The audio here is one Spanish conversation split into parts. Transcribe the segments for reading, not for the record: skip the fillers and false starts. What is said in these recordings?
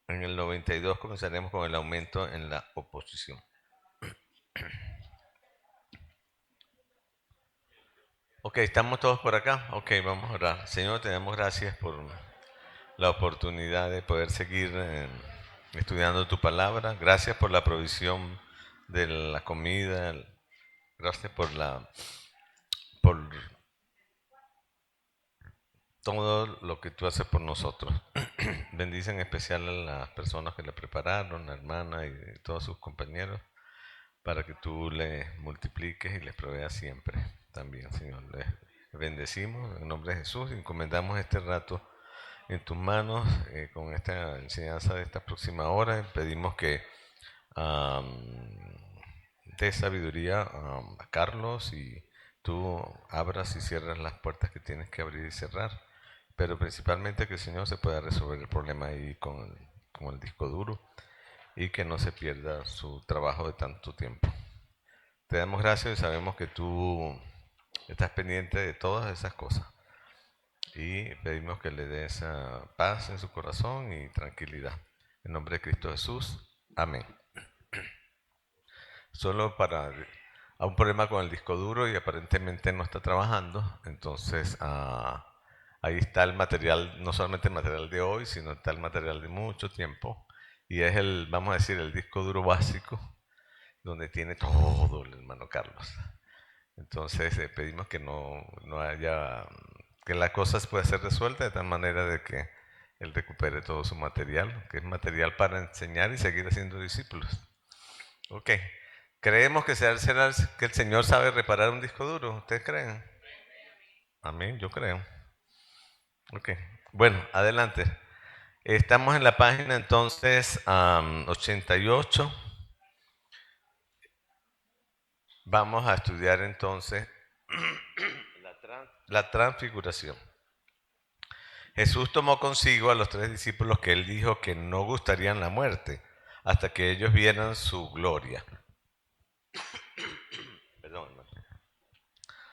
En el 92 comenzaremos con el aumento en la oposición. Ok, estamos todos por acá. Ok, vamos a orar. Señor, te damos gracias por la oportunidad de poder seguir estudiando tu palabra. Gracias por la provisión de la comida. Gracias por todo lo que tú haces por nosotros. Bendice en especial a las personas que la prepararon, la hermana y todos sus compañeros, para que tú les multipliques y les proveas siempre también, Señor. Les bendecimos en nombre de Jesús y encomendamos este rato en tus manos con esta enseñanza de esta próxima hora. Pedimos que dé sabiduría a Carlos y tú abras y cierras las puertas que tienes que abrir y cerrar, pero principalmente que el Señor se pueda resolver el problema ahí con el disco duro y que no se pierda su trabajo de tanto tiempo. Te damos gracias y sabemos que tú estás pendiente de todas esas cosas y pedimos que le des paz en su corazón y tranquilidad. En nombre de Cristo Jesús, amén. Solo para a un problema con el disco duro y aparentemente no está trabajando, entonces ahí está el material, no solamente el material de hoy, sino está el material de mucho tiempo y es el, vamos a decir, el disco duro básico donde tiene todo el hermano Carlos. Entonces pedimos que no haya, que la cosa pueda ser resuelta de tal manera de que él recupere todo su material, que es material para enseñar y seguir haciendo discípulos. Ok, creemos que será que el Señor sabe reparar un disco duro. ¿Ustedes creen? Amén, yo creo. Ok, bueno, adelante. Estamos en la página entonces 88. Vamos a estudiar entonces la transfiguración. Jesús tomó consigo a los 3 discípulos que él dijo que no gustarían la muerte hasta que ellos vieran su gloria. Perdón, hermano.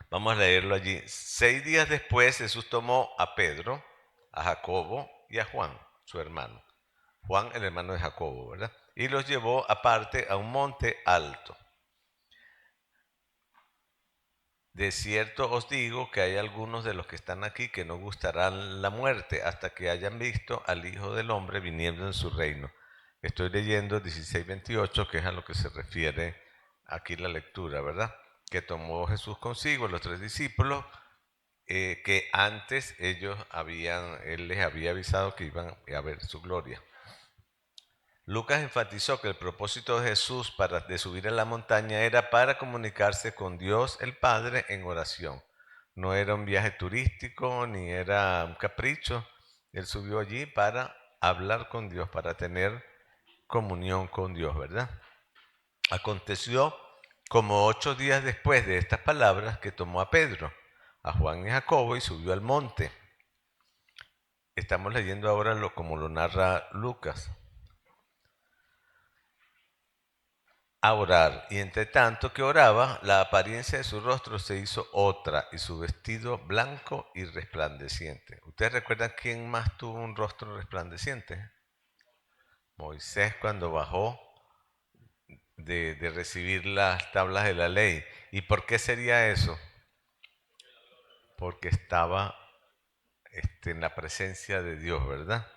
Vamos a leerlo allí. 6 días después Jesús tomó a Pedro, a Jacobo y a Juan, su hermano. Juan, el hermano de Jacobo, ¿verdad? Y los llevó aparte a un monte alto. De cierto os digo que hay algunos de los que están aquí que no gustarán la muerte hasta que hayan visto al Hijo del Hombre viniendo en su reino. Estoy leyendo 16:28, que es a lo que se refiere aquí la lectura, ¿verdad? Que tomó Jesús consigo los 3 discípulos, que antes él les había avisado que iban a ver su gloria. Lucas enfatizó que el propósito de Jesús de subir a la montaña era para comunicarse con Dios el Padre en oración. No era un viaje turístico ni era un capricho. Él subió allí para hablar con Dios, para tener comunión con Dios, ¿verdad? Aconteció como 8 días después de estas palabras que tomó a Pedro, a Juan y a Jacobo y subió al monte. Estamos leyendo ahora como lo narra Lucas. A orar, y entre tanto que oraba, la apariencia de su rostro se hizo otra, y su vestido blanco y resplandeciente. ¿Ustedes recuerdan quién más tuvo un rostro resplandeciente? Moisés, cuando bajó de recibir las tablas de la ley. ¿Y por qué sería eso? Porque estaba en la presencia de Dios, ¿verdad?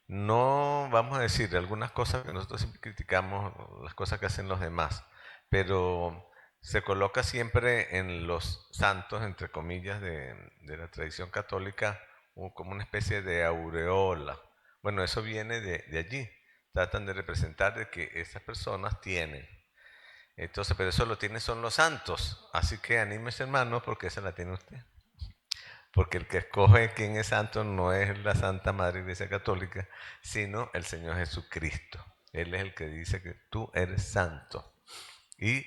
No vamos a decir algunas cosas que nosotros siempre criticamos, las cosas que hacen los demás, pero se coloca siempre en los santos, entre comillas, de la tradición católica, como una especie de aureola. Bueno, eso viene de allí. Tratan de representar de que esas personas tienen. Entonces, pero eso lo tienen son los santos. Así que anímese, hermano, porque esa la tiene usted. Porque el que escoge quién es santo no es la Santa Madre Iglesia Católica, sino el Señor Jesucristo. Él es el que dice que tú eres santo. Y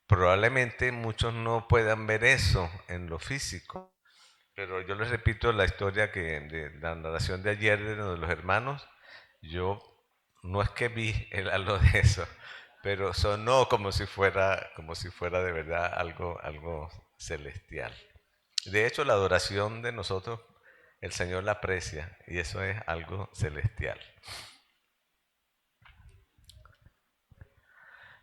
probablemente muchos no puedan ver eso en lo físico, pero yo les repito la historia de la narración de ayer de los hermanos. Yo no es que vi algo de eso, pero sonó como si fuera de verdad algo celestial. De hecho, la adoración de nosotros el Señor la aprecia y eso es algo celestial.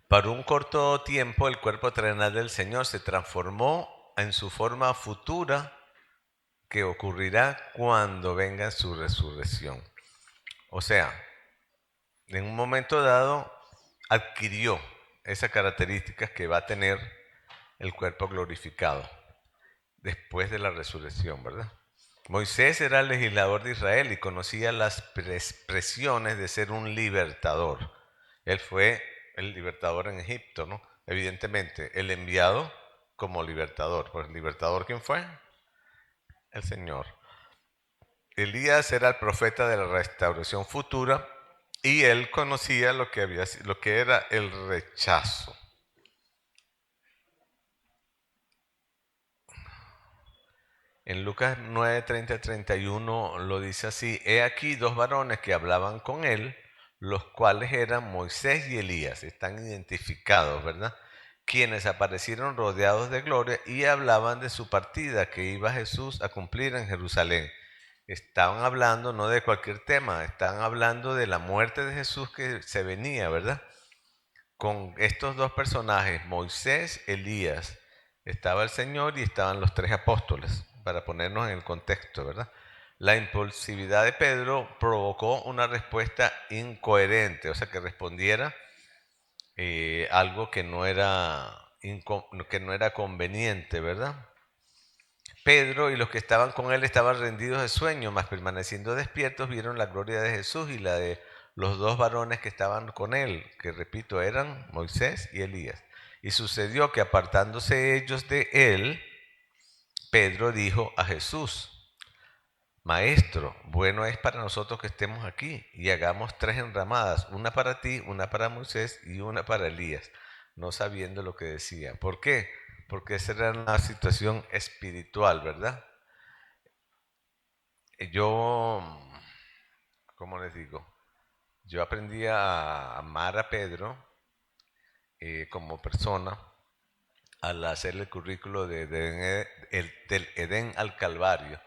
Para un corto tiempo el cuerpo terrenal del Señor se transformó en su forma futura que ocurrirá cuando venga su resurrección. O sea, en un momento dado adquirió esas características que va a tener el cuerpo glorificado después de la resurrección, ¿verdad? Moisés era el legislador de Israel y conocía las presiones de ser un libertador. Él fue el libertador en Egipto, ¿no? Evidentemente, el enviado como libertador. Pues el libertador, ¿quién fue? El Señor. Elías era el profeta de la restauración futura y él conocía lo que era el rechazo. En Lucas 9, 30, 31 lo dice así: he aquí dos varones que hablaban con él, los cuales eran Moisés y Elías, están identificados, ¿verdad? Quienes aparecieron rodeados de gloria y hablaban de su partida que iba Jesús a cumplir en Jerusalén. Estaban hablando no de cualquier tema, estaban hablando de la muerte de Jesús que se venía, ¿verdad? Con estos dos personajes, Moisés, Elías, estaba el Señor y estaban los tres apóstoles, para ponernos en el contexto, ¿verdad? La impulsividad de Pedro provocó una respuesta incoherente, o sea, que respondiera algo que no era conveniente, ¿verdad? Pedro y los que estaban con él estaban rendidos de sueño, mas permaneciendo despiertos vieron la gloria de Jesús y la de los dos varones que estaban con él, que repito, eran Moisés y Elías. Y sucedió que apartándose ellos de él, Pedro dijo a Jesús: Maestro, bueno es para nosotros que estemos aquí y hagamos tres enramadas, una para ti, una para Moisés y una para Elías, no sabiendo lo que decía. ¿Por qué? Porque esa era una situación espiritual, ¿verdad? Yo, ¿cómo les digo? Yo aprendí a amar a Pedro como persona al hacer el currículo del Edén al Calvario,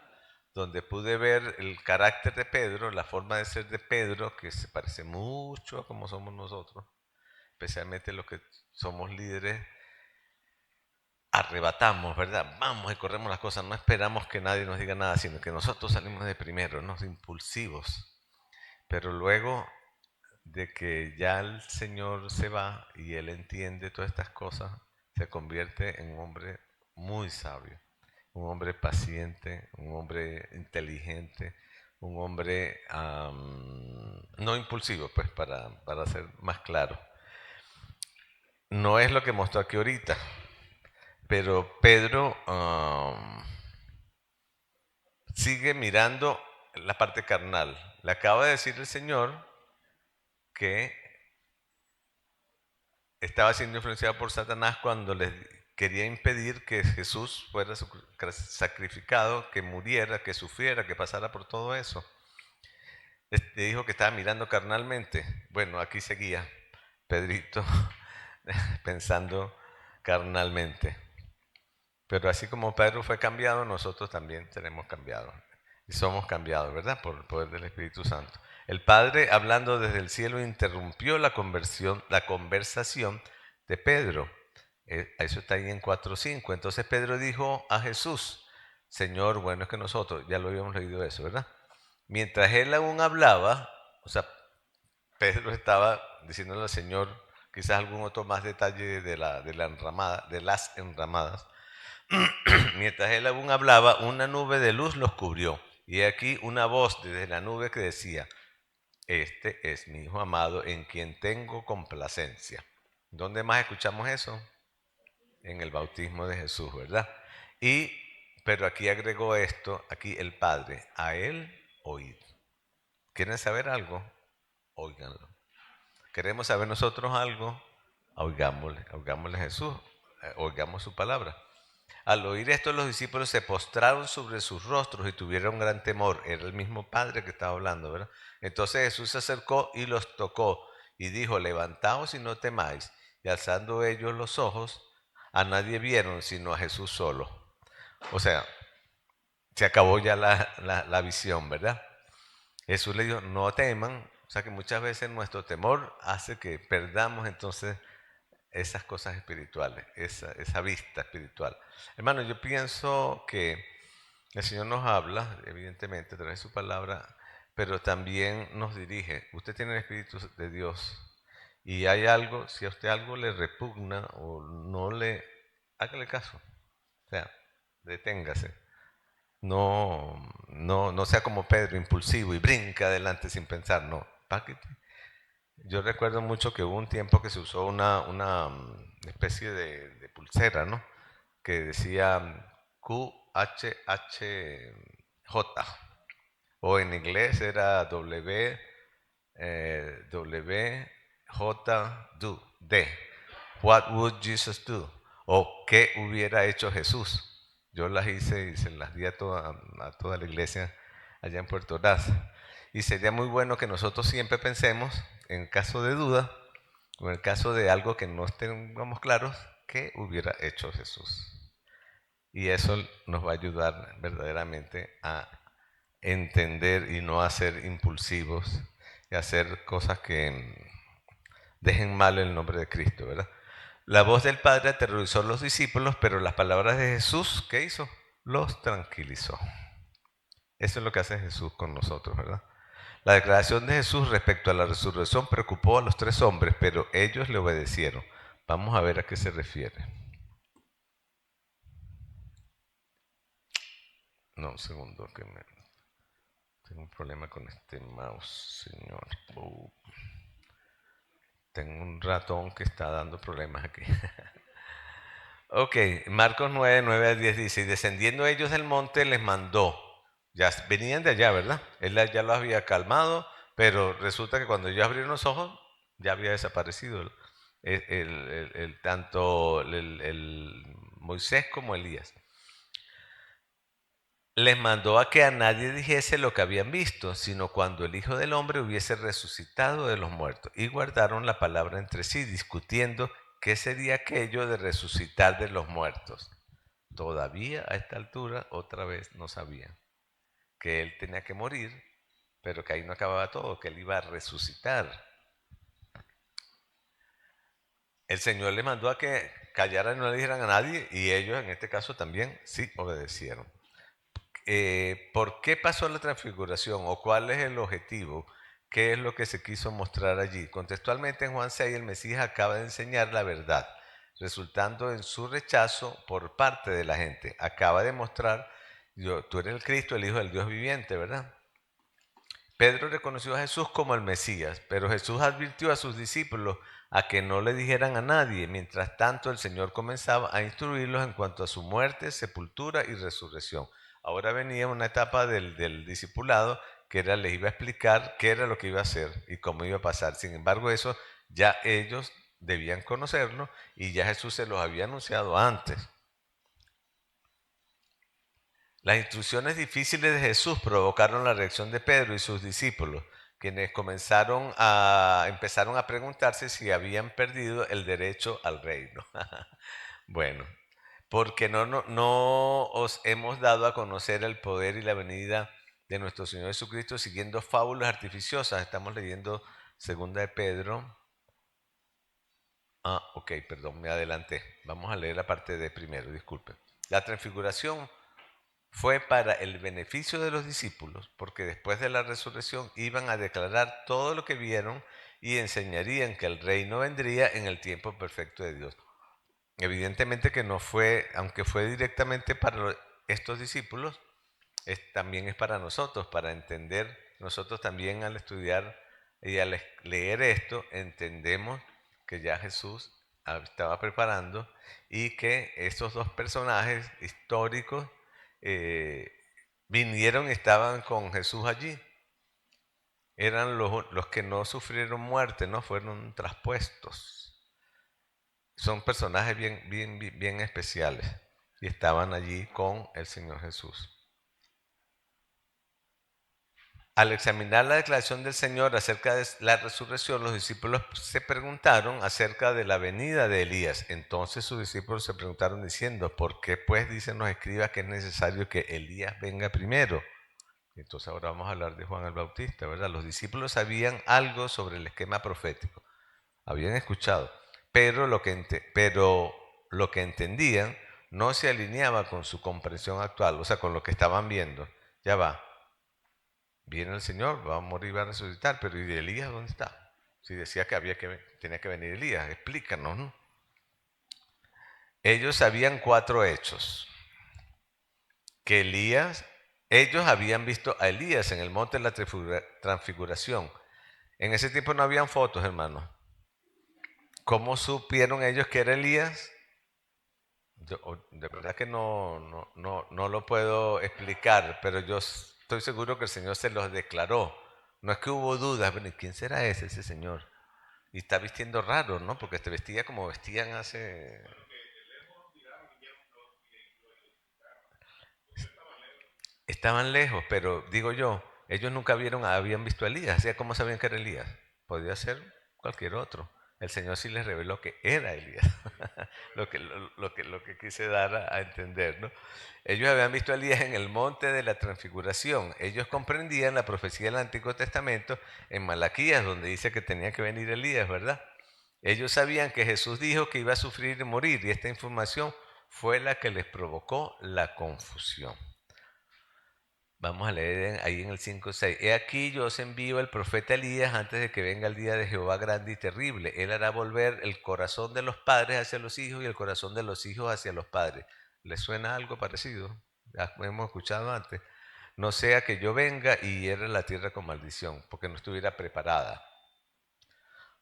donde pude ver el carácter de Pedro, la forma de ser de Pedro, que se parece mucho a como somos nosotros, especialmente los que somos líderes. Arrebatamos, ¿verdad? Vamos y corremos las cosas, no esperamos que nadie nos diga nada, sino que nosotros salimos de primero, ¿no? Impulsivos. Pero luego de que ya el Señor se va y Él entiende todas estas cosas, se convierte en un hombre muy sabio, un hombre paciente, un hombre inteligente, un hombre no impulsivo, pues para ser más claro. No es lo que mostró aquí ahorita, pero Pedro sigue mirando la parte carnal. Le acaba de decir el Señor que estaba siendo influenciado por Satanás cuando les quería impedir que Jesús fuera sacrificado, que muriera, que sufriera, que pasara por todo eso. Le dijo que estaba mirando carnalmente. Bueno, aquí seguía Pedrito pensando carnalmente. Pero así como Pedro fue cambiado, nosotros también seremos cambiados. Y somos cambiados, ¿verdad? Por el poder del Espíritu Santo. El Padre, hablando desde el cielo, interrumpió la conversación de Pedro. Eso está ahí en 4:5. Entonces Pedro dijo a Jesús: Señor, bueno es que nosotros, ya lo habíamos leído eso, ¿verdad? Mientras él aún hablaba, o sea, Pedro estaba diciéndole al Señor quizás algún otro más detalle de las enramadas. Mientras él aún hablaba, una nube de luz los cubrió. Y aquí una voz desde la nube que decía: Este es mi Hijo amado en quien tengo complacencia. ¿Dónde más escuchamos eso? En el bautismo de Jesús, ¿verdad? Pero aquí agregó esto, aquí el Padre: a él oíd. ¿Quieren saber algo? Óiganlo. ¿Queremos saber nosotros algo? Oigámosle a Jesús, oigamos su palabra. Al oír esto, los discípulos se postraron sobre sus rostros y tuvieron gran temor. Era el mismo Padre que estaba hablando, ¿verdad? Entonces Jesús se acercó y los tocó y dijo: levantaos y no temáis. Y alzando ellos los ojos, a nadie vieron sino a Jesús solo. O sea, se acabó ya la visión, ¿verdad? Jesús le dijo, no teman, o sea que muchas veces nuestro temor hace que perdamos entonces esas cosas espirituales, esa vista espiritual. Hermano, yo pienso que el Señor nos habla, evidentemente, a través de su palabra, pero también nos dirige. Usted tiene el Espíritu de Dios y hay algo, si a usted algo le repugna o no le, hágale caso. O sea, deténgase. No sea como Pedro, impulsivo y brinca adelante sin pensar. No, páquete. Yo recuerdo mucho que hubo un tiempo que se usó una especie de pulsera, ¿no? Que decía QHHJ, o en inglés era WJ What would Jesus do? O ¿qué hubiera hecho Jesús? Yo las hice y se las di a toda la iglesia allá en Puerto Ordaz. Y sería muy bueno que nosotros siempre pensemos, en caso de duda, o en el caso de algo que no tengamos claros, ¿qué hubiera hecho Jesús? Y eso nos va a ayudar verdaderamente a entender y no a ser impulsivos y a hacer cosas que dejen mal el nombre de Cristo, ¿verdad? La voz del Padre aterrorizó a los discípulos, pero las palabras de Jesús, ¿qué hizo? Los tranquilizó. Eso es lo que hace Jesús con nosotros, ¿verdad? La declaración de Jesús respecto a la resurrección preocupó a los tres hombres, pero ellos le obedecieron. Vamos a ver a qué se refiere. No, un segundo, que tengo un problema con este mouse, señor. Tengo un ratón que está dando problemas aquí. Ok, Marcos 9, 9 a 10 dice, y descendiendo ellos del monte les mandó. Ya venían de allá, ¿verdad? Él ya los había calmado, pero resulta que cuando ellos abrieron los ojos, ya había desaparecido tanto el Moisés como Elías. Les mandó a que a nadie dijese lo que habían visto, sino cuando el Hijo del Hombre hubiese resucitado de los muertos. Y guardaron la palabra entre sí, discutiendo qué sería aquello de resucitar de los muertos. Todavía a esta altura otra vez no sabían que él tenía que morir, pero que ahí no acababa todo, que él iba a resucitar. El Señor les mandó a que callaran y no le dijeran a nadie, y ellos en este caso también sí obedecieron. ¿Por qué pasó la transfiguración o cuál es el objetivo? ¿Qué es lo que se quiso mostrar allí? Contextualmente en Juan 6 el Mesías acaba de enseñar la verdad, resultando en su rechazo por parte de la gente. Acaba de mostrar, tú eres el Cristo, el Hijo del Dios viviente, ¿verdad? Pedro reconoció a Jesús como el Mesías, pero Jesús advirtió a sus discípulos a que no le dijeran a nadie. Mientras tanto, el Señor comenzaba a instruirlos en cuanto a su muerte, sepultura y resurrección. Ahora venía una etapa del discipulado que les iba a explicar qué era lo que iba a hacer y cómo iba a pasar. Sin embargo, eso ya ellos debían conocerlo y ya Jesús se los había anunciado antes. Las instrucciones difíciles de Jesús provocaron la reacción de Pedro y sus discípulos, quienes empezaron a preguntarse si habían perdido el derecho al reino. Bueno, porque no os hemos dado a conocer el poder y la venida de nuestro Señor Jesucristo siguiendo fábulas artificiosas. Estamos leyendo segunda de Pedro. Ok, perdón, me adelanté. Vamos a leer la parte de primero, disculpe. La transfiguración fue para el beneficio de los discípulos, porque después de la resurrección iban a declarar todo lo que vieron y enseñarían que el reino vendría en el tiempo perfecto de Dios. Evidentemente que no fue, aunque fue directamente para estos discípulos, también es para nosotros, para entender. Nosotros también al estudiar y al leer esto, entendemos que ya Jesús estaba preparando y que estos dos personajes históricos eh, vinieron y estaban con Jesús allí. Eran los que no sufrieron muerte, no fueron traspuestos. Son personajes bien especiales y estaban allí con el Señor Jesús. Al examinar la declaración del Señor acerca de la resurrección, los discípulos se preguntaron acerca de la venida de Elías. Entonces sus discípulos se preguntaron diciendo, ¿por qué pues dicen los escribas que es necesario que Elías venga primero? Entonces ahora vamos a hablar de Juan el Bautista, ¿verdad? Los discípulos sabían algo sobre el esquema profético, habían escuchado, pero lo que entendían no se alineaba con su comprensión actual, o sea, con lo que estaban viendo. Ya va, viene el Señor, va a morir, va a resucitar, pero ¿y Elías dónde está? Si decía que tenía que venir Elías, explícanos, ¿no? Ellos sabían 4 hechos. Que ellos habían visto a Elías en el monte de la transfiguración. En ese tiempo no habían fotos, hermanos. ¿Cómo supieron ellos que era Elías? Yo, de verdad que no lo puedo explicar, pero yo estoy seguro que el Señor se los declaró. No es que hubo dudas, bueno, ¿y quién será ese señor? Y está vistiendo raro, ¿no? Porque te vestía como vestían hace... Estaban lejos, pero digo yo, ellos nunca habían visto a Elías. ¿Sí? ¿Cómo sabían que era Elías? Podía ser cualquier otro. El Señor sí les reveló que era Elías. lo que quise dar a entender, ¿no? Ellos habían visto a Elías en el monte de la transfiguración. Ellos comprendían la profecía del Antiguo Testamento en Malaquías, donde dice que tenía que venir Elías, ¿verdad? Ellos sabían que Jesús dijo que iba a sufrir y morir, y esta información fue la que les provocó la confusión. Vamos a leer ahí en el 5:6. He aquí yo os envío el profeta Elías antes de que venga el día de Jehová grande y terrible. Él hará volver el corazón de los padres hacia los hijos y el corazón de los hijos hacia los padres. ¿Les suena algo parecido? Ya hemos escuchado antes. No sea que yo venga y hierre la tierra con maldición, porque no estuviera preparada.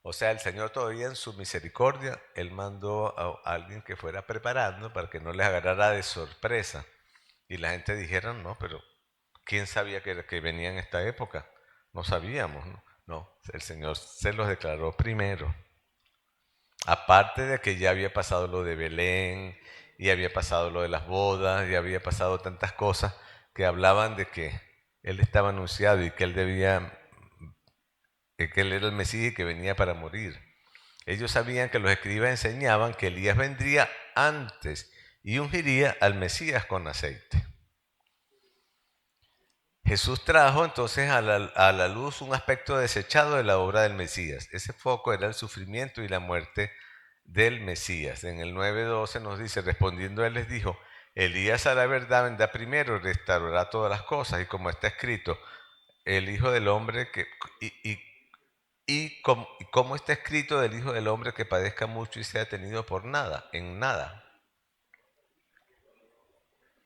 O sea, el Señor todavía en su misericordia, Él mandó a alguien que fuera preparando para que no les agarrara de sorpresa. Y la gente dijera, no, pero ¿quién sabía que venía en esta época? No sabíamos, ¿no? No, el Señor se los declaró primero. Aparte de que ya había pasado lo de Belén, y había pasado lo de las bodas, y había pasado tantas cosas que hablaban de que Él estaba anunciado y que que Él era el Mesías y que venía para morir. Ellos sabían que los escribas enseñaban que Elías vendría antes y ungiría al Mesías con aceite. Jesús trajo entonces a la luz un aspecto desechado de la obra del Mesías. Ese foco era el sufrimiento y la muerte del Mesías. En el 9:12 nos dice, respondiendo él les dijo, Elías hará verdad, vendrá primero, restaurará todas las cosas. Y como está escrito, el Hijo del Hombre que... como está escrito del Hijo del Hombre que padezca mucho y sea tenido por nada, en nada.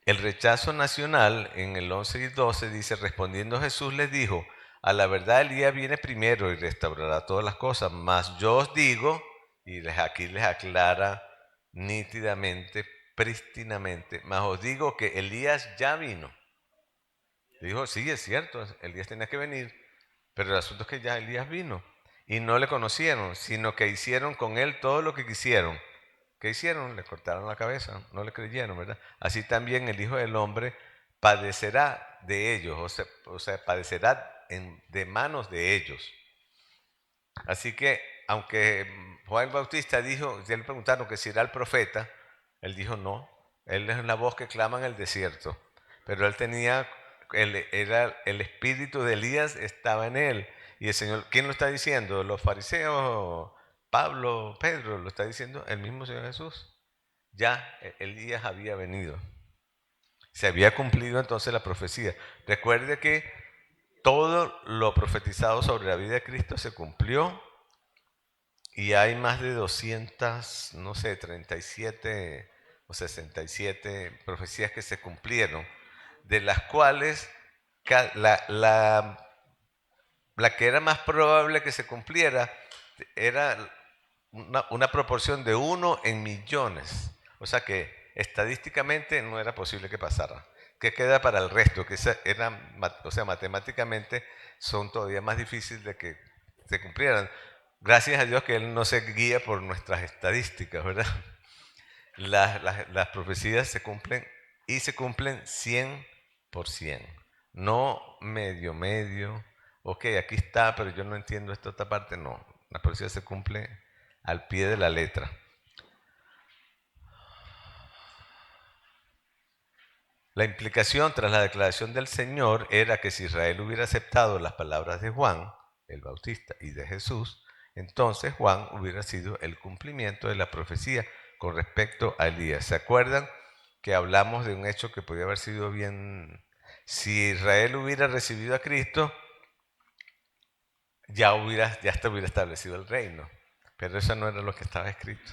El rechazo nacional en el 11:12 dice, respondiendo Jesús les dijo, a la verdad Elías viene primero y restaurará todas las cosas, mas yo os digo, y aquí les aclara nítidamente, prístinamente, mas os digo que Elías ya vino. Dijo, sí, es cierto, Elías tenía que venir, pero el asunto es que ya Elías vino y no le conocieron, sino que hicieron con él todo lo que quisieron. ¿Qué hicieron? Le cortaron la cabeza, no le creyeron, ¿verdad? Así también el Hijo del Hombre padecerá de ellos, o sea padecerá de manos de ellos. Así que, aunque Juan Bautista dijo, ya le preguntaron que si era el profeta, él dijo no, él es la voz que clama en el desierto, pero él tenía, era el espíritu de Elías estaba en él. Y el Señor, ¿quién lo está diciendo? ¿Los fariseos? Pablo, Pedro, lo está diciendo el mismo Señor Jesús. Ya Elías había venido. Se había cumplido entonces la profecía. Recuerde que todo lo profetizado sobre la vida de Cristo se cumplió y hay más de 200, no sé, 37 o 67 profecías que se cumplieron, de las cuales la que era más probable que se cumpliera era una proporción de 1 en millones. O sea que estadísticamente no era posible que pasara. ¿Qué queda para el resto? Que o sea, matemáticamente son todavía más difíciles de que se cumplieran. Gracias a Dios que Él no se guía por nuestras estadísticas, ¿verdad? Las profecías se cumplen y se cumplen 100%. No medio, medio. Ok, aquí está, pero yo no entiendo esta otra parte. No, la profecía se cumple al pie de la letra. La implicación tras la declaración del Señor era que si Israel hubiera aceptado las palabras de Juan, el Bautista, y de Jesús, entonces Juan hubiera sido el cumplimiento de la profecía con respecto a Elías. ¿Se acuerdan que hablamos de un hecho que podía haber sido bien? Si Israel hubiera recibido a Cristo, ya hasta hubiera establecido el reino. Pero eso no era lo que estaba escrito.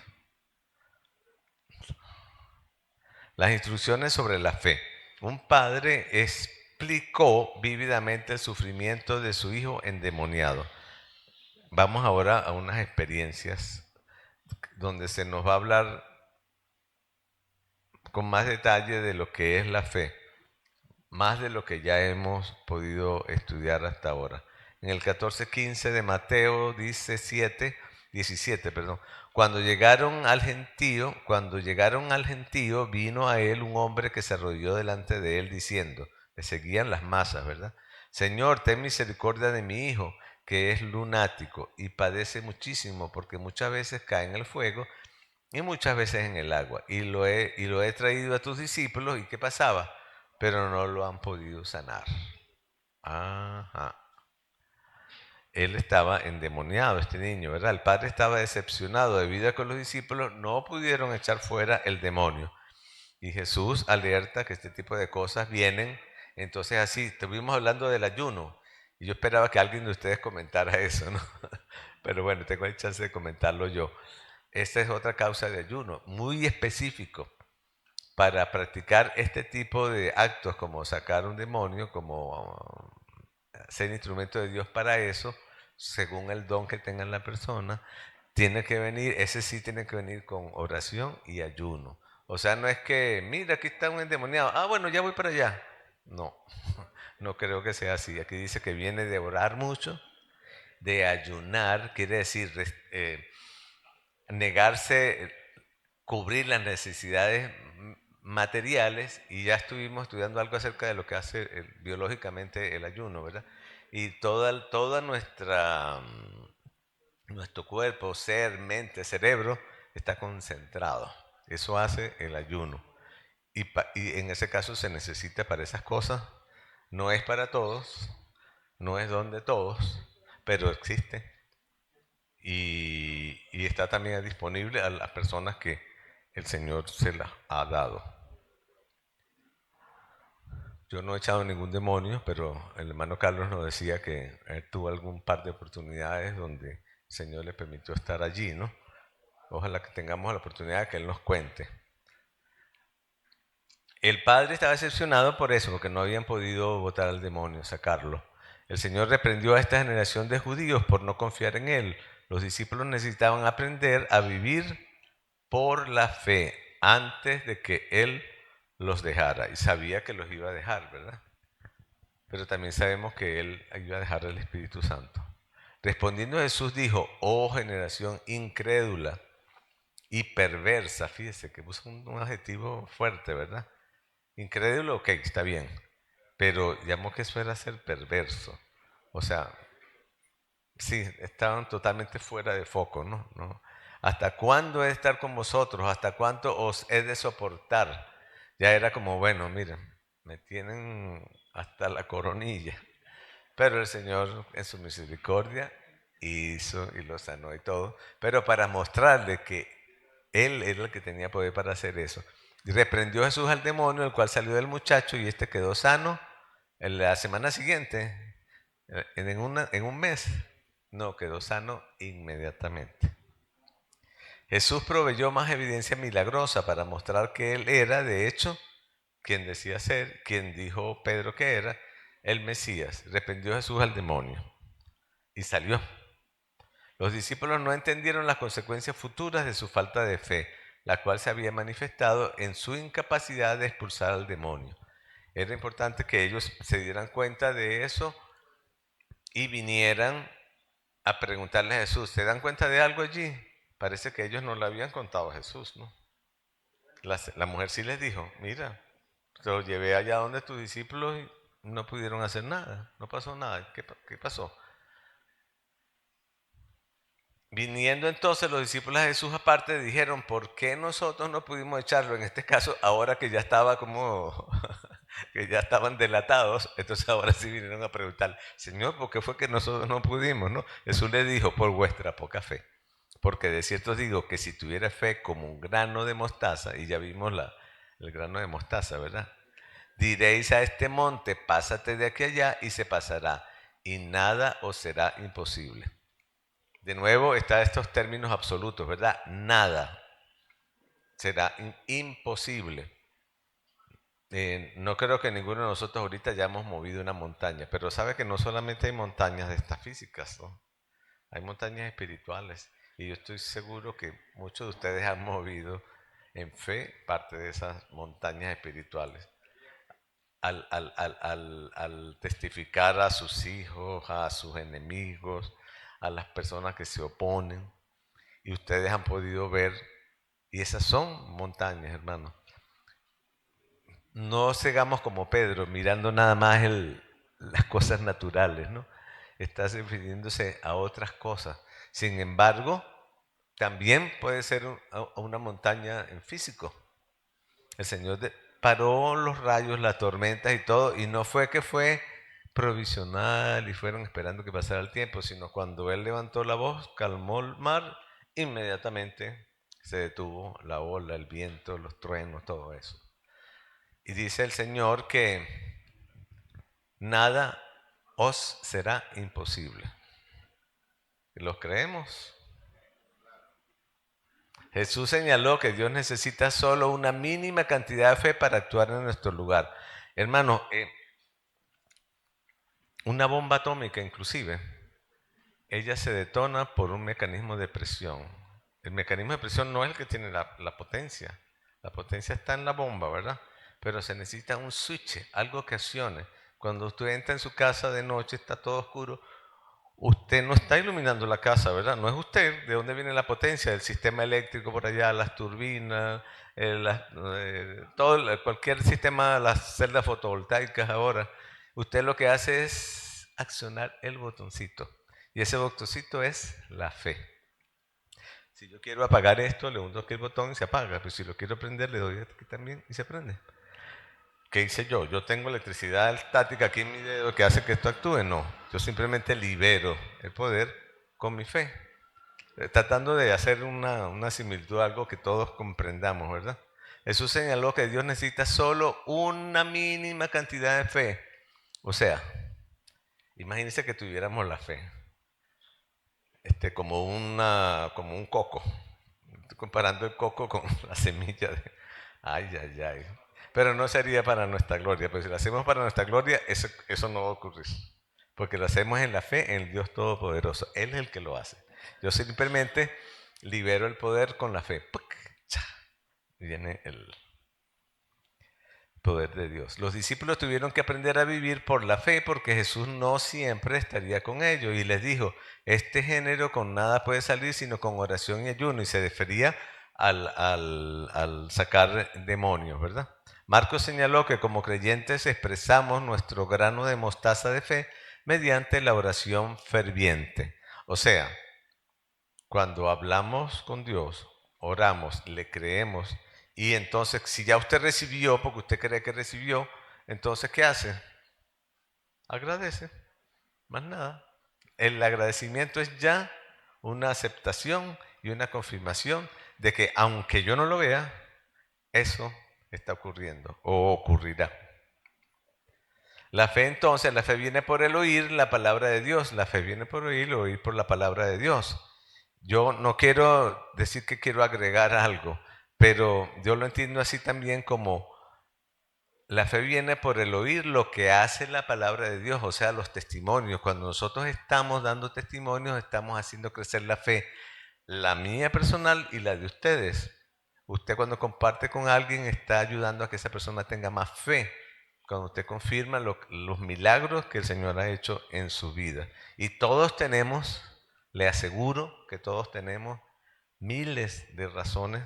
Las instrucciones sobre la fe. Un padre explicó vívidamente el sufrimiento de su hijo endemoniado. Vamos ahora a unas experiencias donde se nos va a hablar con más detalle de lo que es la fe, más de lo que ya hemos podido estudiar hasta ahora. En el 14:15 de Mateo dice 17, perdón. Cuando llegaron al gentío, vino a él un hombre que se arrodilló delante de él diciendo, le seguían las masas, ¿verdad? Señor, ten misericordia de mi hijo, que es lunático y padece muchísimo, porque muchas veces cae en el fuego y muchas veces en el agua. Y lo he traído a tus discípulos, ¿y qué pasaba? Pero no lo han podido sanar. Ajá. Él estaba endemoniado, este niño, ¿verdad? El padre estaba decepcionado debido a que los discípulos no pudieron echar fuera el demonio. Y Jesús alerta que este tipo de cosas vienen. Entonces así, estuvimos hablando del ayuno. Y yo esperaba que alguien de ustedes comentara eso, ¿no? Pero bueno, tengo el chance de comentarlo yo. Esta es otra causa de ayuno, muy específico para practicar este tipo de actos como sacar un demonio, como ser instrumento de Dios para eso, según el don que tenga la persona, tiene que venir, ese sí tiene que venir con oración y ayuno. O sea, no es que, mira, aquí está un endemoniado, bueno, ya voy para allá. No, no creo que sea así. Aquí dice que viene de orar mucho, de ayunar, quiere decir negarse, cubrir las necesidades materiales, y ya estuvimos estudiando algo acerca de lo que hace biológicamente el ayuno, ¿verdad? Y toda nuestro cuerpo, ser, mente, cerebro está concentrado. Eso hace el ayuno. Y en ese caso se necesita para esas cosas. No es para todos, no es don de todos, pero existe y está también disponible a las personas que el Señor se las ha dado. Yo no he echado ningún demonio, pero el hermano Carlos nos decía que él tuvo algún par de oportunidades donde el Señor le permitió estar allí, ¿no? Ojalá que tengamos la oportunidad de que Él nos cuente. El padre estaba decepcionado por eso, porque no habían podido botar al demonio, sacarlo. El Señor reprendió a esta generación de judíos por no confiar en Él. Los discípulos necesitaban aprender a vivir por la fe antes de que Él los dejara. Y sabía que los iba a dejar, ¿verdad? Pero también sabemos que Él iba a dejar el Espíritu Santo. Respondiendo Jesús dijo, oh generación incrédula y perversa, fíjese que puso un adjetivo fuerte, ¿verdad? Incrédulo, ok, está bien, pero llamó que eso era ser perverso. O sea, sí, estaban totalmente fuera de foco, ¿no? ¿No? ¿Hasta cuándo he de estar con vosotros? ¿Hasta cuánto os he de soportar? Ya era como, bueno, miren, me tienen hasta la coronilla. Pero el Señor en su misericordia hizo y lo sanó y todo, pero para mostrarle que Él era el que tenía poder para hacer eso. Y reprendió Jesús al demonio, el cual salió del muchacho y este quedó sano. En la semana siguiente, en un mes, no, quedó sano inmediatamente. Jesús proveyó más evidencia milagrosa para mostrar que Él era, de hecho, quien decía ser, quien dijo Pedro que era, el Mesías. Reprendió Jesús al demonio y salió. Los discípulos no entendieron las consecuencias futuras de su falta de fe, la cual se había manifestado en su incapacidad de expulsar al demonio. Era importante que ellos se dieran cuenta de eso y vinieran a preguntarle a Jesús, ¿se dan cuenta de algo allí? Parece que ellos no le habían contado a Jesús, ¿no? La mujer sí les dijo, mira, te lo llevé allá donde tus discípulos no pudieron hacer nada, no pasó nada. ¿Qué pasó? Viniendo entonces los discípulos de Jesús aparte dijeron, ¿por qué nosotros no pudimos echarlo? En este caso, ahora que ya estaba como, que ya estaban delatados, entonces ahora sí vinieron a preguntar, Señor, ¿por qué fue que nosotros no pudimos? ¿No? Jesús le dijo, por vuestra poca fe. Porque de cierto os digo que si tuviera fe como un grano de mostaza, y ya vimos el grano de mostaza, ¿verdad? Diréis a este monte, pásate de aquí allá, y se pasará, y nada os será imposible. De nuevo está estos términos absolutos, ¿verdad? Nada será imposible. No creo que ninguno de nosotros ahorita hayamos movido una montaña, pero sabe que no solamente hay montañas de estas físicas, ¿no? Hay montañas espirituales. Y yo estoy seguro que muchos de ustedes han movido en fe parte de esas montañas espirituales. Al testificar a sus hijos, a sus enemigos, a las personas que se oponen. Y ustedes han podido ver, y esas son montañas, hermano. No sigamos como Pedro, mirando nada más las cosas naturales, ¿no? Estás refiriéndose a otras cosas. Sin embargo, también puede ser una montaña en físico. El Señor paró los rayos, las tormentas y todo, y no fue que fue provisional y fueron esperando que pasara el tiempo, sino cuando Él levantó la voz, calmó el mar, inmediatamente se detuvo la ola, el viento, los truenos, todo eso. Y dice el Señor que nada os será imposible. ¿Lo creemos? Jesús señaló que Dios necesita solo una mínima cantidad de fe para actuar en nuestro lugar. Hermano, una bomba atómica inclusive, ella se detona por un mecanismo de presión. El mecanismo de presión no es el que tiene la potencia. La potencia está en la bomba, ¿verdad? Pero se necesita un switch, algo que accione. Cuando usted entra en su casa de noche, está todo oscuro, usted no está iluminando la casa, ¿verdad? No es usted. ¿De dónde viene la potencia? Del sistema eléctrico por allá, las turbinas, cualquier sistema, las celdas fotovoltaicas ahora. Usted lo que hace es accionar el botoncito. Y ese botoncito es la fe. Si yo quiero apagar esto, le hundo aquí el botón y se apaga. Pero si lo quiero prender, le doy aquí también y se prende. ¿Qué hice yo? Yo tengo electricidad estática aquí en mi dedo que hace que esto actúe. No, yo simplemente libero el poder con mi fe. Tratando de hacer una similitud, algo que todos comprendamos, ¿verdad? Jesús señaló que Dios necesita solo una mínima cantidad de fe. O sea, imagínense que tuviéramos la fe, como un coco. Estoy comparando el coco con la semilla de... Ay, ay, ay. Pero no sería para nuestra gloria. Pero si lo hacemos para nuestra gloria, eso no va a ocurrir. Porque lo hacemos en la fe en el Dios Todopoderoso. Él es el que lo hace. Yo simplemente libero el poder con la fe. ¡Puc! ¡Cha! Viene el poder de Dios. Los discípulos tuvieron que aprender a vivir por la fe porque Jesús no siempre estaría con ellos. Y les dijo, este género con nada puede salir sino con oración y ayuno. Y se refería al sacar demonios, ¿verdad? Marcos señaló que como creyentes expresamos nuestro grano de mostaza de fe mediante la oración ferviente. O sea, cuando hablamos con Dios, oramos, le creemos, y entonces si ya usted recibió, porque usted cree que recibió, entonces ¿qué hace? Agradece, más nada. El agradecimiento es ya una aceptación y una confirmación de que aunque yo no lo vea, eso está ocurriendo o ocurrirá. La fe entonces, la fe viene por el oír la palabra de Dios, la fe viene por oír por la palabra de Dios. Yo no quiero decir que quiero agregar algo, pero yo lo entiendo así también como la fe viene por el oír lo que hace la palabra de Dios, o sea, los testimonios. Cuando nosotros estamos dando testimonios, estamos haciendo crecer la fe, la mía personal y la de ustedes. Usted cuando comparte con alguien está ayudando a que esa persona tenga más fe. Cuando usted confirma los milagros que el Señor ha hecho en su vida. Y todos tenemos, le aseguro que todos tenemos miles de razones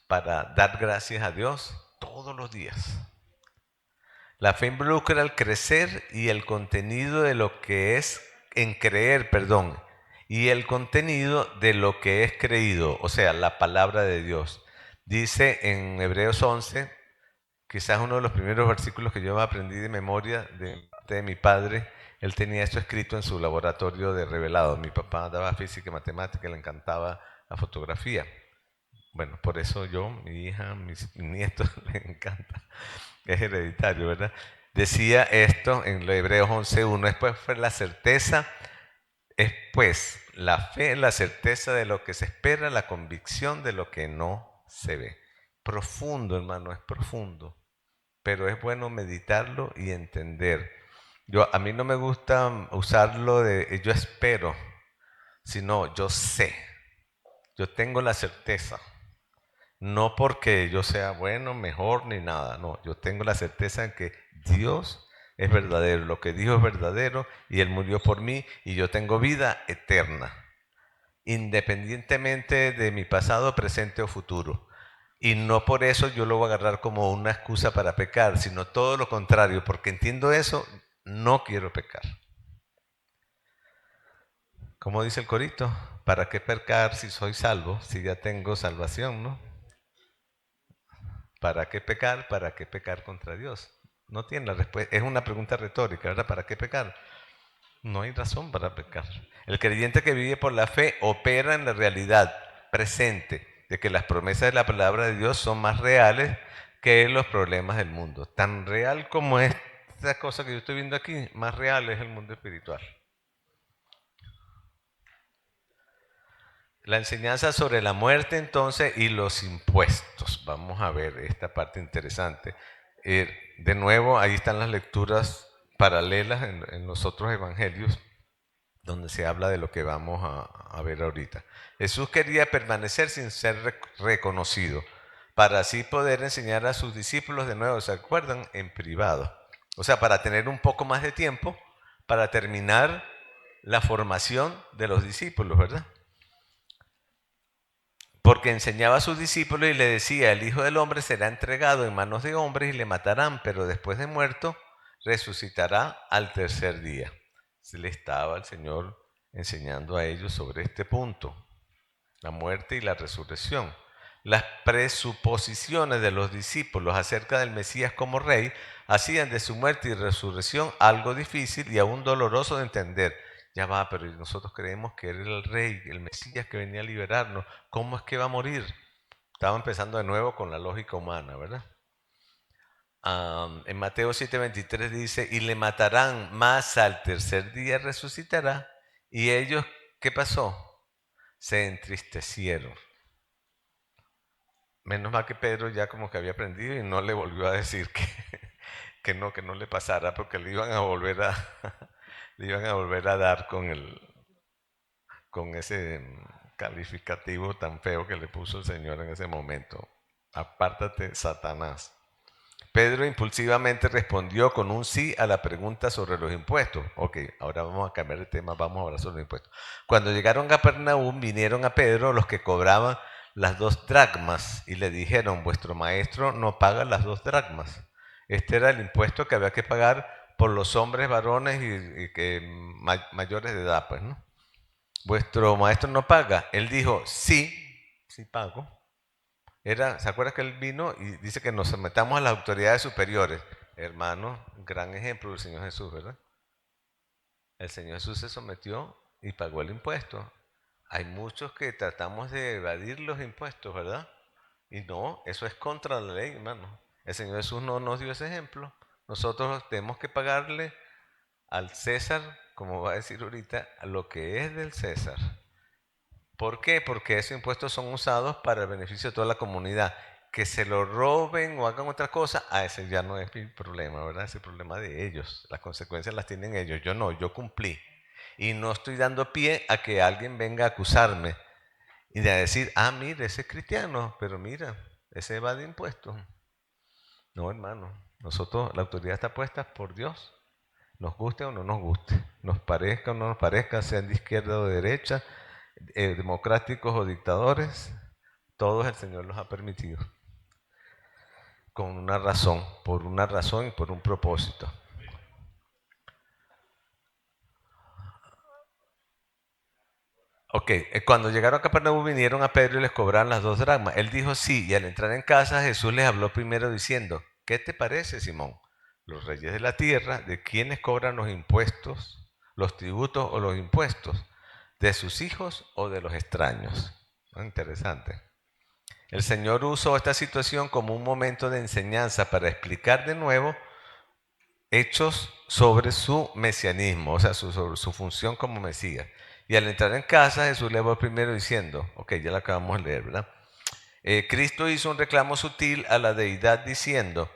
para dar gracias a Dios todos los días. La fe involucra el crecer y el contenido de lo que es, en creer, perdón, y el contenido de lo que es creído, o sea, la palabra de Dios. Dice en Hebreos 11, quizás uno de los primeros versículos que yo aprendí de memoria de mi padre, él tenía esto escrito en su laboratorio de revelado. Mi papá daba física y matemática, le encantaba la fotografía. Bueno, por eso yo, mi hija, mis nietos les encanta. Es hereditario, ¿verdad? Decía esto en Hebreos 11:1, después fue la certeza, es pues la fe, la certeza de lo que se espera, la convicción de lo que no se ve. Profundo, hermano, es profundo, pero es bueno meditarlo y entender. A mí no me gusta usarlo de yo espero, sino yo sé, yo tengo la certeza. No porque yo sea bueno, mejor ni nada, no, yo tengo la certeza en que Dios es verdadero, lo que dijo es verdadero y Él murió por mí y yo tengo vida eterna, independientemente de mi pasado, presente o futuro. Y no por eso yo lo voy a agarrar como una excusa para pecar, sino todo lo contrario, porque entiendo eso, no quiero pecar. Como dice el corito, ¿para qué pecar si soy salvo, si ya tengo salvación, no? ¿Para qué pecar? ¿Para qué pecar contra Dios? No tiene la respuesta. Es una pregunta retórica, ¿verdad? ¿Para qué pecar? No hay razón para pecar. El creyente que vive por la fe opera en la realidad presente de que las promesas de la palabra de Dios son más reales que los problemas del mundo. Tan real como esta cosa que yo estoy viendo aquí, más real es el mundo espiritual. La enseñanza sobre la muerte entonces y los impuestos. Vamos a ver esta parte interesante. De nuevo, ahí están las lecturas paralelas en los otros evangelios, donde se habla de lo que vamos a ver ahorita. Jesús quería permanecer sin ser reconocido, para así poder enseñar a sus discípulos de nuevo, ¿se acuerdan? En privado. O sea, para tener un poco más de tiempo para terminar la formación de los discípulos, ¿verdad? Porque enseñaba a sus discípulos y le decía, el Hijo del Hombre será entregado en manos de hombres y le matarán, pero después de muerto resucitará al tercer día. Se le estaba el Señor enseñando a ellos sobre este punto, la muerte y la resurrección. Las presuposiciones de los discípulos acerca del Mesías como rey hacían de su muerte y resurrección algo difícil y aún doloroso de entender. Ya va, pero nosotros creemos que Él era el rey, el Mesías que venía a liberarnos. ¿Cómo es que va a morir? Estaba empezando de nuevo con la lógica humana, ¿verdad? En Mateo 7:23 dice, y le matarán, mas al tercer día resucitará. Y ellos, ¿qué pasó? Se entristecieron. Menos mal que Pedro ya como que había aprendido y no le volvió a decir que no le pasara, porque le iban a volver a, le iban a volver a dar con ese calificativo tan feo que le puso el Señor en ese momento. Apártate, Satanás. Pedro impulsivamente respondió con un sí a la pregunta sobre los impuestos. Ok, ahora vamos a cambiar de tema, vamos a hablar sobre los impuestos. Cuando llegaron a Capernaum, vinieron a Pedro los que cobraban las 2 dracmas y le dijeron, vuestro maestro no paga las 2 dracmas. Este era el impuesto que había que pagar por los hombres varones y que mayores de edad, pues, ¿no? Vuestro maestro no paga. Él dijo, sí, sí pago. ¿Se acuerda que él vino y dice que nos sometamos a las autoridades superiores? Hermano, gran ejemplo del Señor Jesús, ¿verdad? El Señor Jesús se sometió y pagó el impuesto. Hay muchos que tratamos de evadir los impuestos, ¿verdad? Y no, eso es contra la ley, hermano. El Señor Jesús no nos dio ese ejemplo. Nosotros tenemos que pagarle al César, como va a decir ahorita, a lo que es del César. ¿Por qué? Porque esos impuestos son usados para el beneficio de toda la comunidad. Que se lo roben o hagan otra cosa, ese ya no es mi problema, ¿verdad? Ese es el problema de ellos. Las consecuencias las tienen ellos. Yo no, yo cumplí. Y no estoy dando pie a que alguien venga a acusarme y a decir, mire, ese es cristiano, pero mira, ese va de impuestos. No, hermano. Nosotros, la autoridad está puesta por Dios. Nos guste o no nos guste. Nos parezca o no nos parezca, sean de izquierda o de derecha, democráticos o dictadores, todos el Señor los ha permitido. con una razón y por un propósito. Ok, cuando llegaron a Capernaum vinieron a Pedro y les cobraron las 2 dracmas. Él dijo sí, y al entrar en casa Jesús les habló primero diciendo, ¿qué te parece, Simón? Los reyes de la tierra, ¿de quiénes cobran los impuestos, los tributos o los impuestos? ¿De sus hijos o de los extraños? Interesante. El Señor usó esta situación como un momento de enseñanza para explicar de nuevo hechos sobre su mesianismo, o sea, sobre su función como Mesías. Y al entrar en casa, Jesús le va primero diciendo, ok, ya lo acabamos de leer, ¿verdad? Cristo hizo un reclamo sutil a la deidad diciendo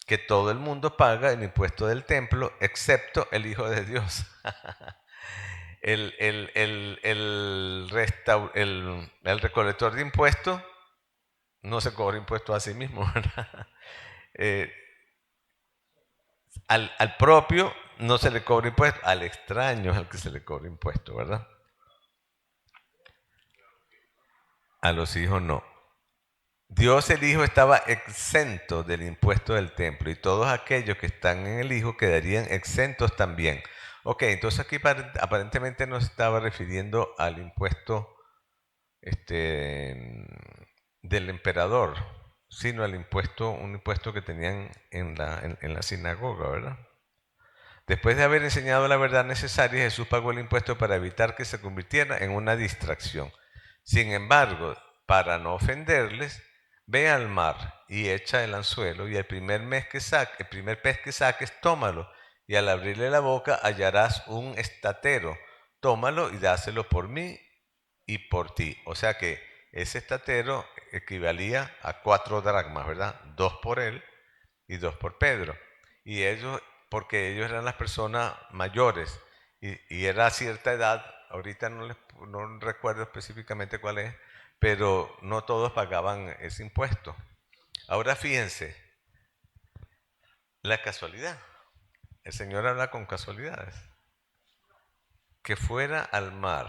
que todo el mundo paga el impuesto del templo, excepto el Hijo de Dios. El recolector de impuestos no se cobra impuestos a sí mismo, ¿verdad? Eh, al propio no se le cobra impuesto, al extraño es al que se le cobra impuesto, ¿verdad? A los hijos no. Dios el Hijo estaba exento del impuesto del templo y todos aquellos que están en el Hijo quedarían exentos también. Ok, entonces aquí aparentemente no se estaba refiriendo al impuesto del emperador, sino al impuesto, un impuesto que tenían en la sinagoga, ¿verdad? Después de haber enseñado la verdad necesaria, Jesús pagó el impuesto para evitar que se convirtiera en una distracción. Sin embargo, para no ofenderles, ve al mar y echa el anzuelo, y el primer pez que saques, tómalo, y al abrirle la boca hallarás un estatero. Tómalo y dáselo por mí y por ti. O sea que ese estatero equivalía a 4 dracmas, ¿verdad? 2 por él y 2 por Pedro. Y ellos, porque ellos eran las personas mayores y era a cierta edad, ahorita no recuerdo específicamente cuál es, pero no todos pagaban ese impuesto. Ahora fíjense, la casualidad. El Señor habla con casualidades. Que fuera al mar,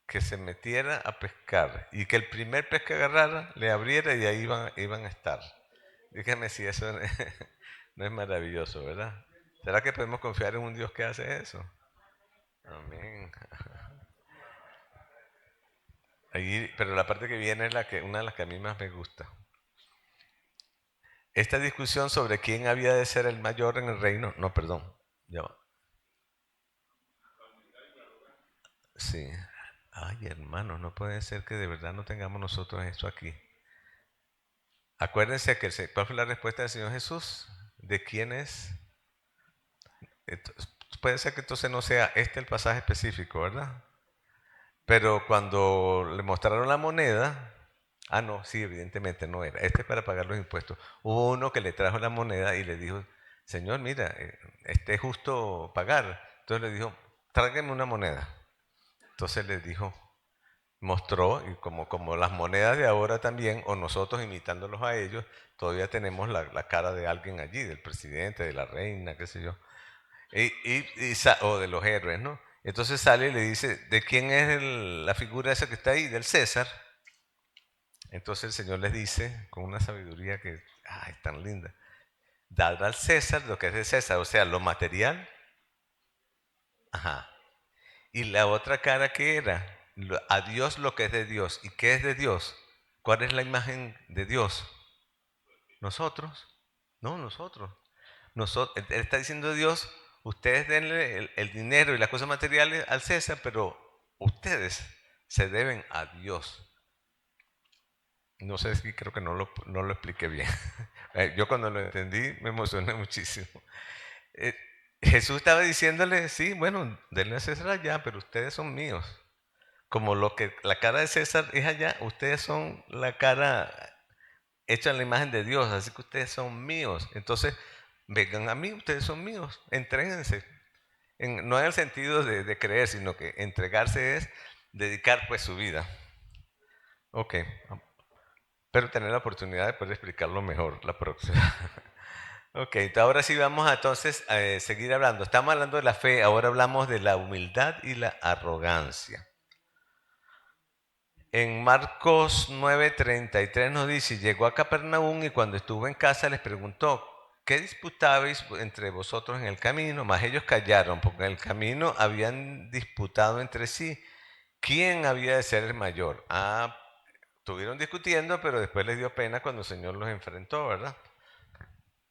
que se metiera a pescar y que el primer pez que agarrara le abriera y ahí iban a estar. Dígame si eso no es maravilloso, ¿verdad? ¿Será que podemos confiar en un Dios que hace eso? Amén. Pero la parte que viene es una de las que a mí más me gusta. Esta discusión sobre quién había de ser el mayor en el reino, no, perdón, ya va. Sí. Ay, hermanos, no puede ser que de verdad no tengamos nosotros esto aquí. Acuérdense que ¿cuál fue la respuesta del Señor Jesús? ¿De quién es? Puede ser que entonces no sea este el pasaje específico, ¿verdad? Pero cuando le mostraron la moneda, no, sí, evidentemente no era. Este es para pagar los impuestos. Hubo uno que le trajo la moneda y le dijo, Señor, mira, este es justo pagar. Entonces le dijo, tráigame una moneda. Entonces le dijo, mostró, y como las monedas de ahora también, o nosotros imitándolos a ellos, todavía tenemos la cara de alguien allí, del presidente, de la reina, qué sé yo. O de los héroes, ¿no? Entonces sale y le dice, ¿de quién es la figura esa que está ahí? Del César. Entonces el Señor les dice, con una sabiduría que, ay, tan linda, dad al César lo que es de César, o sea, lo material. Ajá. Y la otra cara que era, a Dios lo que es de Dios. ¿Y qué es de Dios? ¿Cuál es la imagen de Dios? Nosotros. No, nosotros. Él está diciendo a Dios, ustedes denle el dinero y las cosas materiales al César, pero ustedes se deben a Dios. No sé si creo que no lo expliqué bien. Yo cuando lo entendí me emocioné muchísimo. Eh, Jesús estaba diciéndole, sí, bueno, denle a César allá, pero ustedes son míos. Como la cara de César es allá, ustedes son la cara hecha en la imagen de Dios, así que ustedes son míos. Entonces, vengan a mí, ustedes son míos, entréguense. No en el sentido de creer, sino que entregarse es dedicar pues su vida. Ok, espero tener la oportunidad de poder explicarlo mejor la próxima. Ok, entonces ahora sí vamos a entonces seguir hablando. Estamos hablando de la fe, ahora hablamos de la humildad y la arrogancia. En Marcos 9:33 nos dice, llegó a Capernaum y cuando estuvo en casa les preguntó, ¿qué disputabais entre vosotros en el camino? Mas ellos callaron, porque en el camino habían disputado entre sí quién había de ser el mayor. Estuvieron discutiendo, pero después les dio pena cuando el Señor los enfrentó, ¿verdad?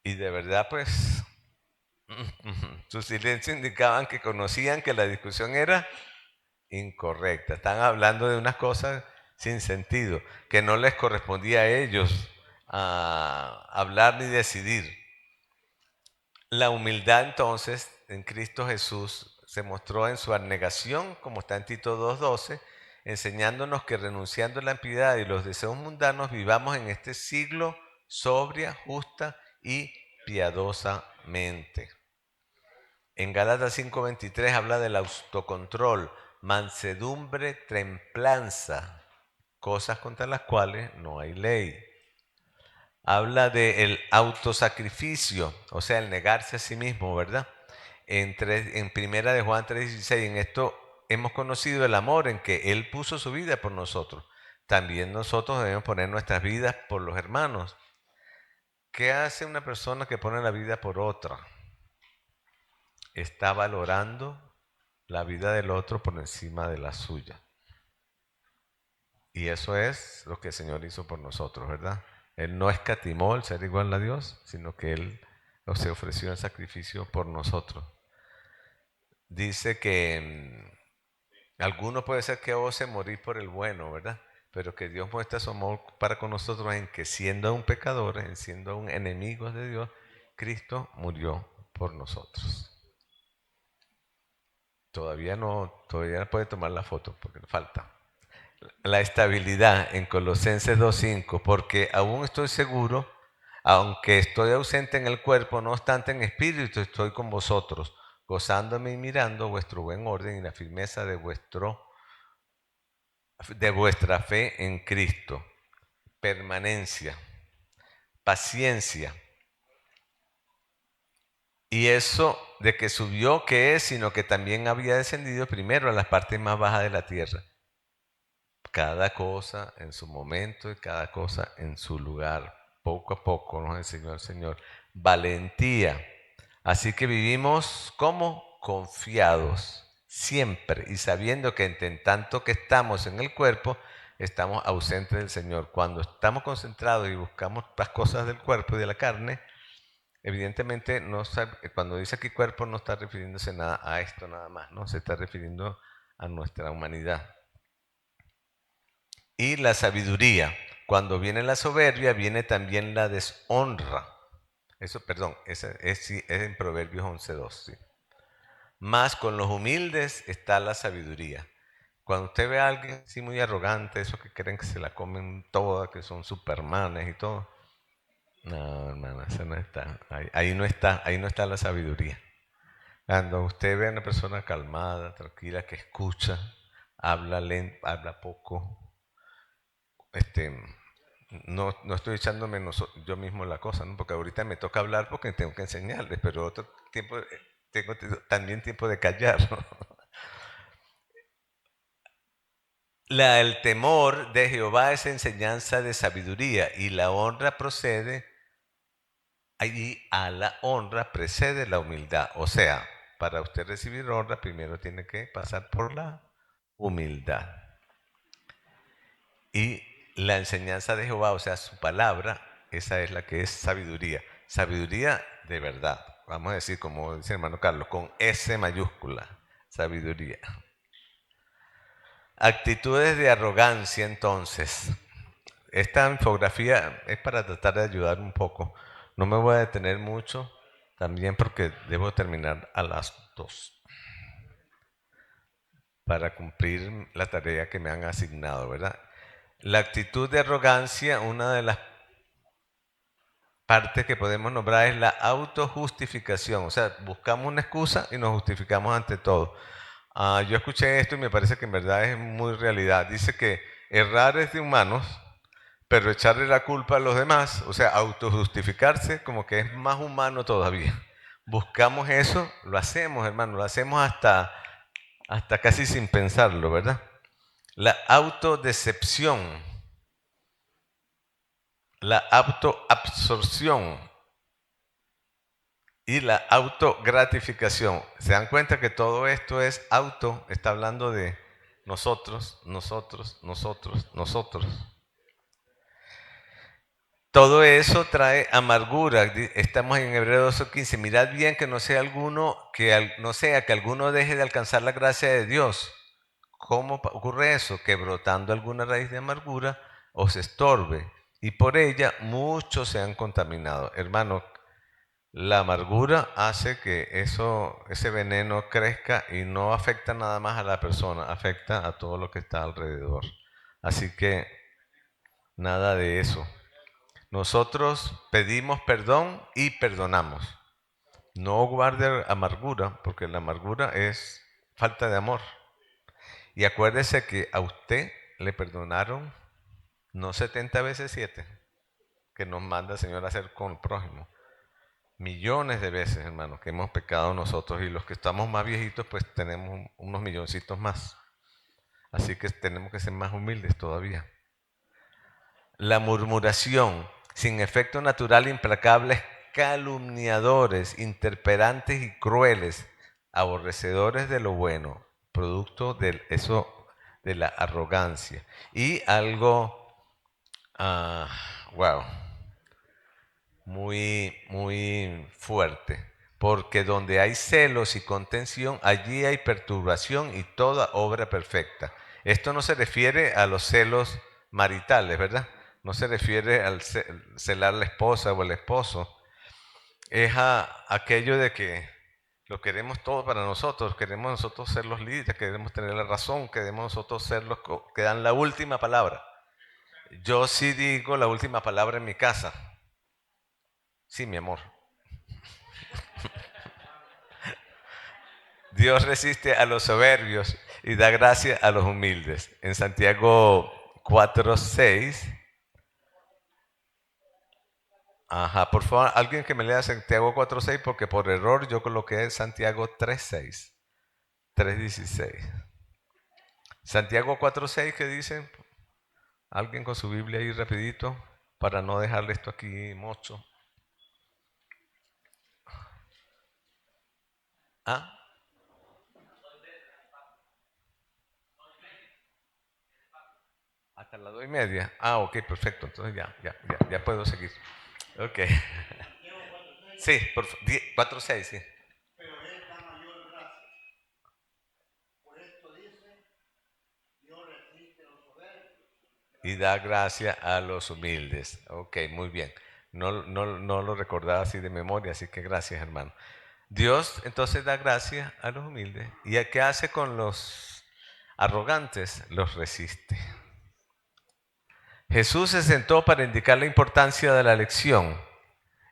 Y de verdad, pues, su silencio indicaban que conocían que la discusión era incorrecta. Están hablando de unas cosas sin sentido, que no les correspondía a ellos hablar ni decidir. La humildad entonces en Cristo Jesús se mostró en su abnegación, como está en Tito 2:12, enseñándonos que renunciando a la impiedad y los deseos mundanos vivamos en este siglo sobria, justa y piadosamente. En Gálatas 5:23 habla del autocontrol, mansedumbre, templanza, cosas contra las cuales no hay ley. Habla del autosacrificio, o sea, el negarse a sí mismo, ¿verdad? En primera de Juan 3:16, en esto hemos conocido el amor en que Él puso su vida por nosotros. También nosotros debemos poner nuestras vidas por los hermanos. ¿Qué hace una persona que pone la vida por otra? Está valorando la vida del otro por encima de la suya. Y eso es lo que el Señor hizo por nosotros, ¿verdad? Él no escatimó el ser igual a Dios, sino que Él se ofreció en sacrificio por nosotros. Dice que alguno puede ser que ose morir por el bueno, ¿verdad? Pero que Dios muestra su amor para con nosotros en que siendo aún pecadores, en siendo aún enemigos de Dios, Cristo murió por nosotros. Todavía no puede tomar la foto porque falta. La estabilidad en Colosenses 2:5, porque aún estoy seguro, aunque estoy ausente en el cuerpo, no obstante en espíritu estoy con vosotros, gozándome y mirando vuestro buen orden y la firmeza de vuestra fe en Cristo. Permanencia, paciencia. Y eso de que subió, ¿qué es? Sino que también había descendido primero a las partes más bajas de la tierra. Cada cosa en su momento y cada cosa en su lugar. Poco a poco nos enseñó el Señor. Valentía. Así que vivimos como confiados siempre y sabiendo que en tanto que estamos en el cuerpo, estamos ausentes del Señor. Cuando estamos concentrados y buscamos las cosas del cuerpo y de la carne, evidentemente cuando dice aquí cuerpo no está refiriéndose nada a esto nada más, no se está refiriendo a nuestra humanidad. Y la sabiduría. Cuando viene la soberbia, viene también la deshonra. Eso, perdón, es en Proverbios 11:2. ¿Sí? Más con los humildes está la sabiduría. Cuando usted ve a alguien así muy arrogante, esos que creen que se la comen toda, que son supermanes y todo. No, hermano, eso no está. Ahí no está la sabiduría. Cuando usted ve a una persona calmada, tranquila, que escucha, habla lento, habla poco, no estoy echándome yo mismo la cosa, ¿no? Porque ahorita me toca hablar porque tengo que enseñarles, pero otro tiempo tengo también tiempo de callar, ¿no? El temor de Jehová es enseñanza de sabiduría y la honra procede, allí a la honra precede la humildad. O sea, para usted recibir honra primero tiene que pasar por la humildad. Y la enseñanza de Jehová, o sea, su palabra, esa es la que es sabiduría. Sabiduría de verdad. Vamos a decir, como dice el hermano Carlos, con S mayúscula, sabiduría. Actitudes de arrogancia, entonces. Esta infografía es para tratar de ayudar un poco. No me voy a detener mucho, también porque debo terminar a las 2 para cumplir la tarea que me han asignado, ¿verdad? La actitud de arrogancia, una de las partes que podemos nombrar es la autojustificación. O sea, buscamos una excusa y nos justificamos ante todo. Yo escuché esto y me parece que en verdad es muy realidad. Dice que errar es de humanos, pero echarle la culpa a los demás, o sea, autojustificarse como que es más humano todavía. Buscamos eso, lo hacemos, hermano, lo hacemos hasta casi sin pensarlo, ¿verdad? La autodecepción, la autoabsorción y la autogratificación. ¿Se dan cuenta que todo esto es auto? Está hablando de nosotros, nosotros, nosotros, nosotros. Todo eso trae amargura. Estamos en Hebreos 12:15. Mirad bien que no sea no sea que alguno deje de alcanzar la gracia de Dios. ¿Cómo ocurre eso? Que brotando alguna raíz de amargura os estorbe y por ella muchos se han contaminado. Hermano, la amargura hace que ese veneno crezca y no afecta nada más a la persona, afecta a todo lo que está alrededor. Así que nada de eso. Nosotros pedimos perdón y perdonamos. No guarde amargura, porque la amargura es falta de amor. Y acuérdese que a usted le perdonaron no 70 veces 7, que nos manda el Señor a hacer con el prójimo. Millones de veces, hermanos, que hemos pecado nosotros y los que estamos más viejitos, pues tenemos unos milloncitos más. Así que tenemos que ser más humildes todavía. La murmuración, sin efecto natural, implacables, calumniadores, interperantes y crueles, aborrecedores de lo bueno, producto de eso, de la arrogancia. Y algo, wow, muy fuerte, porque donde hay celos y contención, allí hay perturbación y toda obra perfecta. Esto no se refiere a los celos maritales, ¿verdad? No se refiere al celar la esposa o el esposo. Es a aquello de que lo queremos todo para nosotros, queremos nosotros ser los líderes, queremos tener la razón, queremos nosotros ser los que dan la última palabra. Yo sí digo la última palabra en mi casa. Sí, mi amor. Dios resiste a los soberbios y da gracia a los humildes. En Santiago 4:6. Ajá, por favor, alguien que me lea Santiago 4:6 porque por error yo coloqué Santiago 3:6. 3:16. Santiago 4:6, ¿qué dice? Alguien con su Biblia ahí rapidito para no dejarle esto aquí mocho. ¿Ah? Hasta las 2:30. Ah, ok, perfecto. Entonces ya puedo seguir. Ok. Sí, 4:6, sí. Y da gracia a los humildes. Ok, muy bien. No lo recordaba así de memoria, así que gracias, hermano. Dios entonces da gracia a los humildes. ¿Y a qué hace con los arrogantes? Los resiste. Jesús se sentó para indicar la importancia de la lección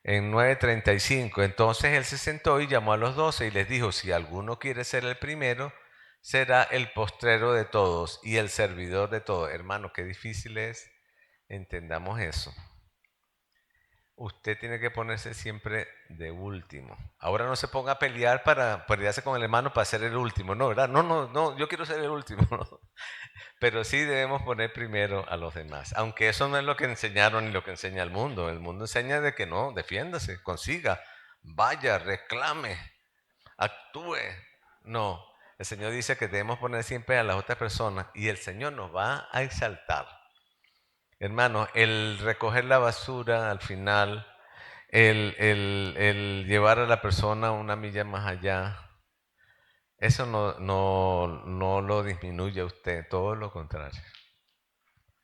en 9:35. Entonces él se sentó y llamó a los 12 y les dijo, si alguno quiere ser el primero, será el postrero de todos y el servidor de todos. Hermano, qué difícil es. Entendamos eso. Usted tiene que ponerse siempre de último. Ahora no se ponga a pelear para pelearse con el hermano para ser el último. No, ¿verdad? No, yo quiero ser el último. Pero sí debemos poner primero a los demás. Aunque eso no es lo que enseñaron ni lo que enseña el mundo. El mundo enseña de que no, defiéndase, consiga, vaya, reclame, actúe. No, el Señor dice que debemos poner siempre a las otras personas y el Señor nos va a exaltar. Hermano, el recoger la basura al final, el llevar a la persona una milla más allá, eso no lo disminuye a usted, todo lo contrario.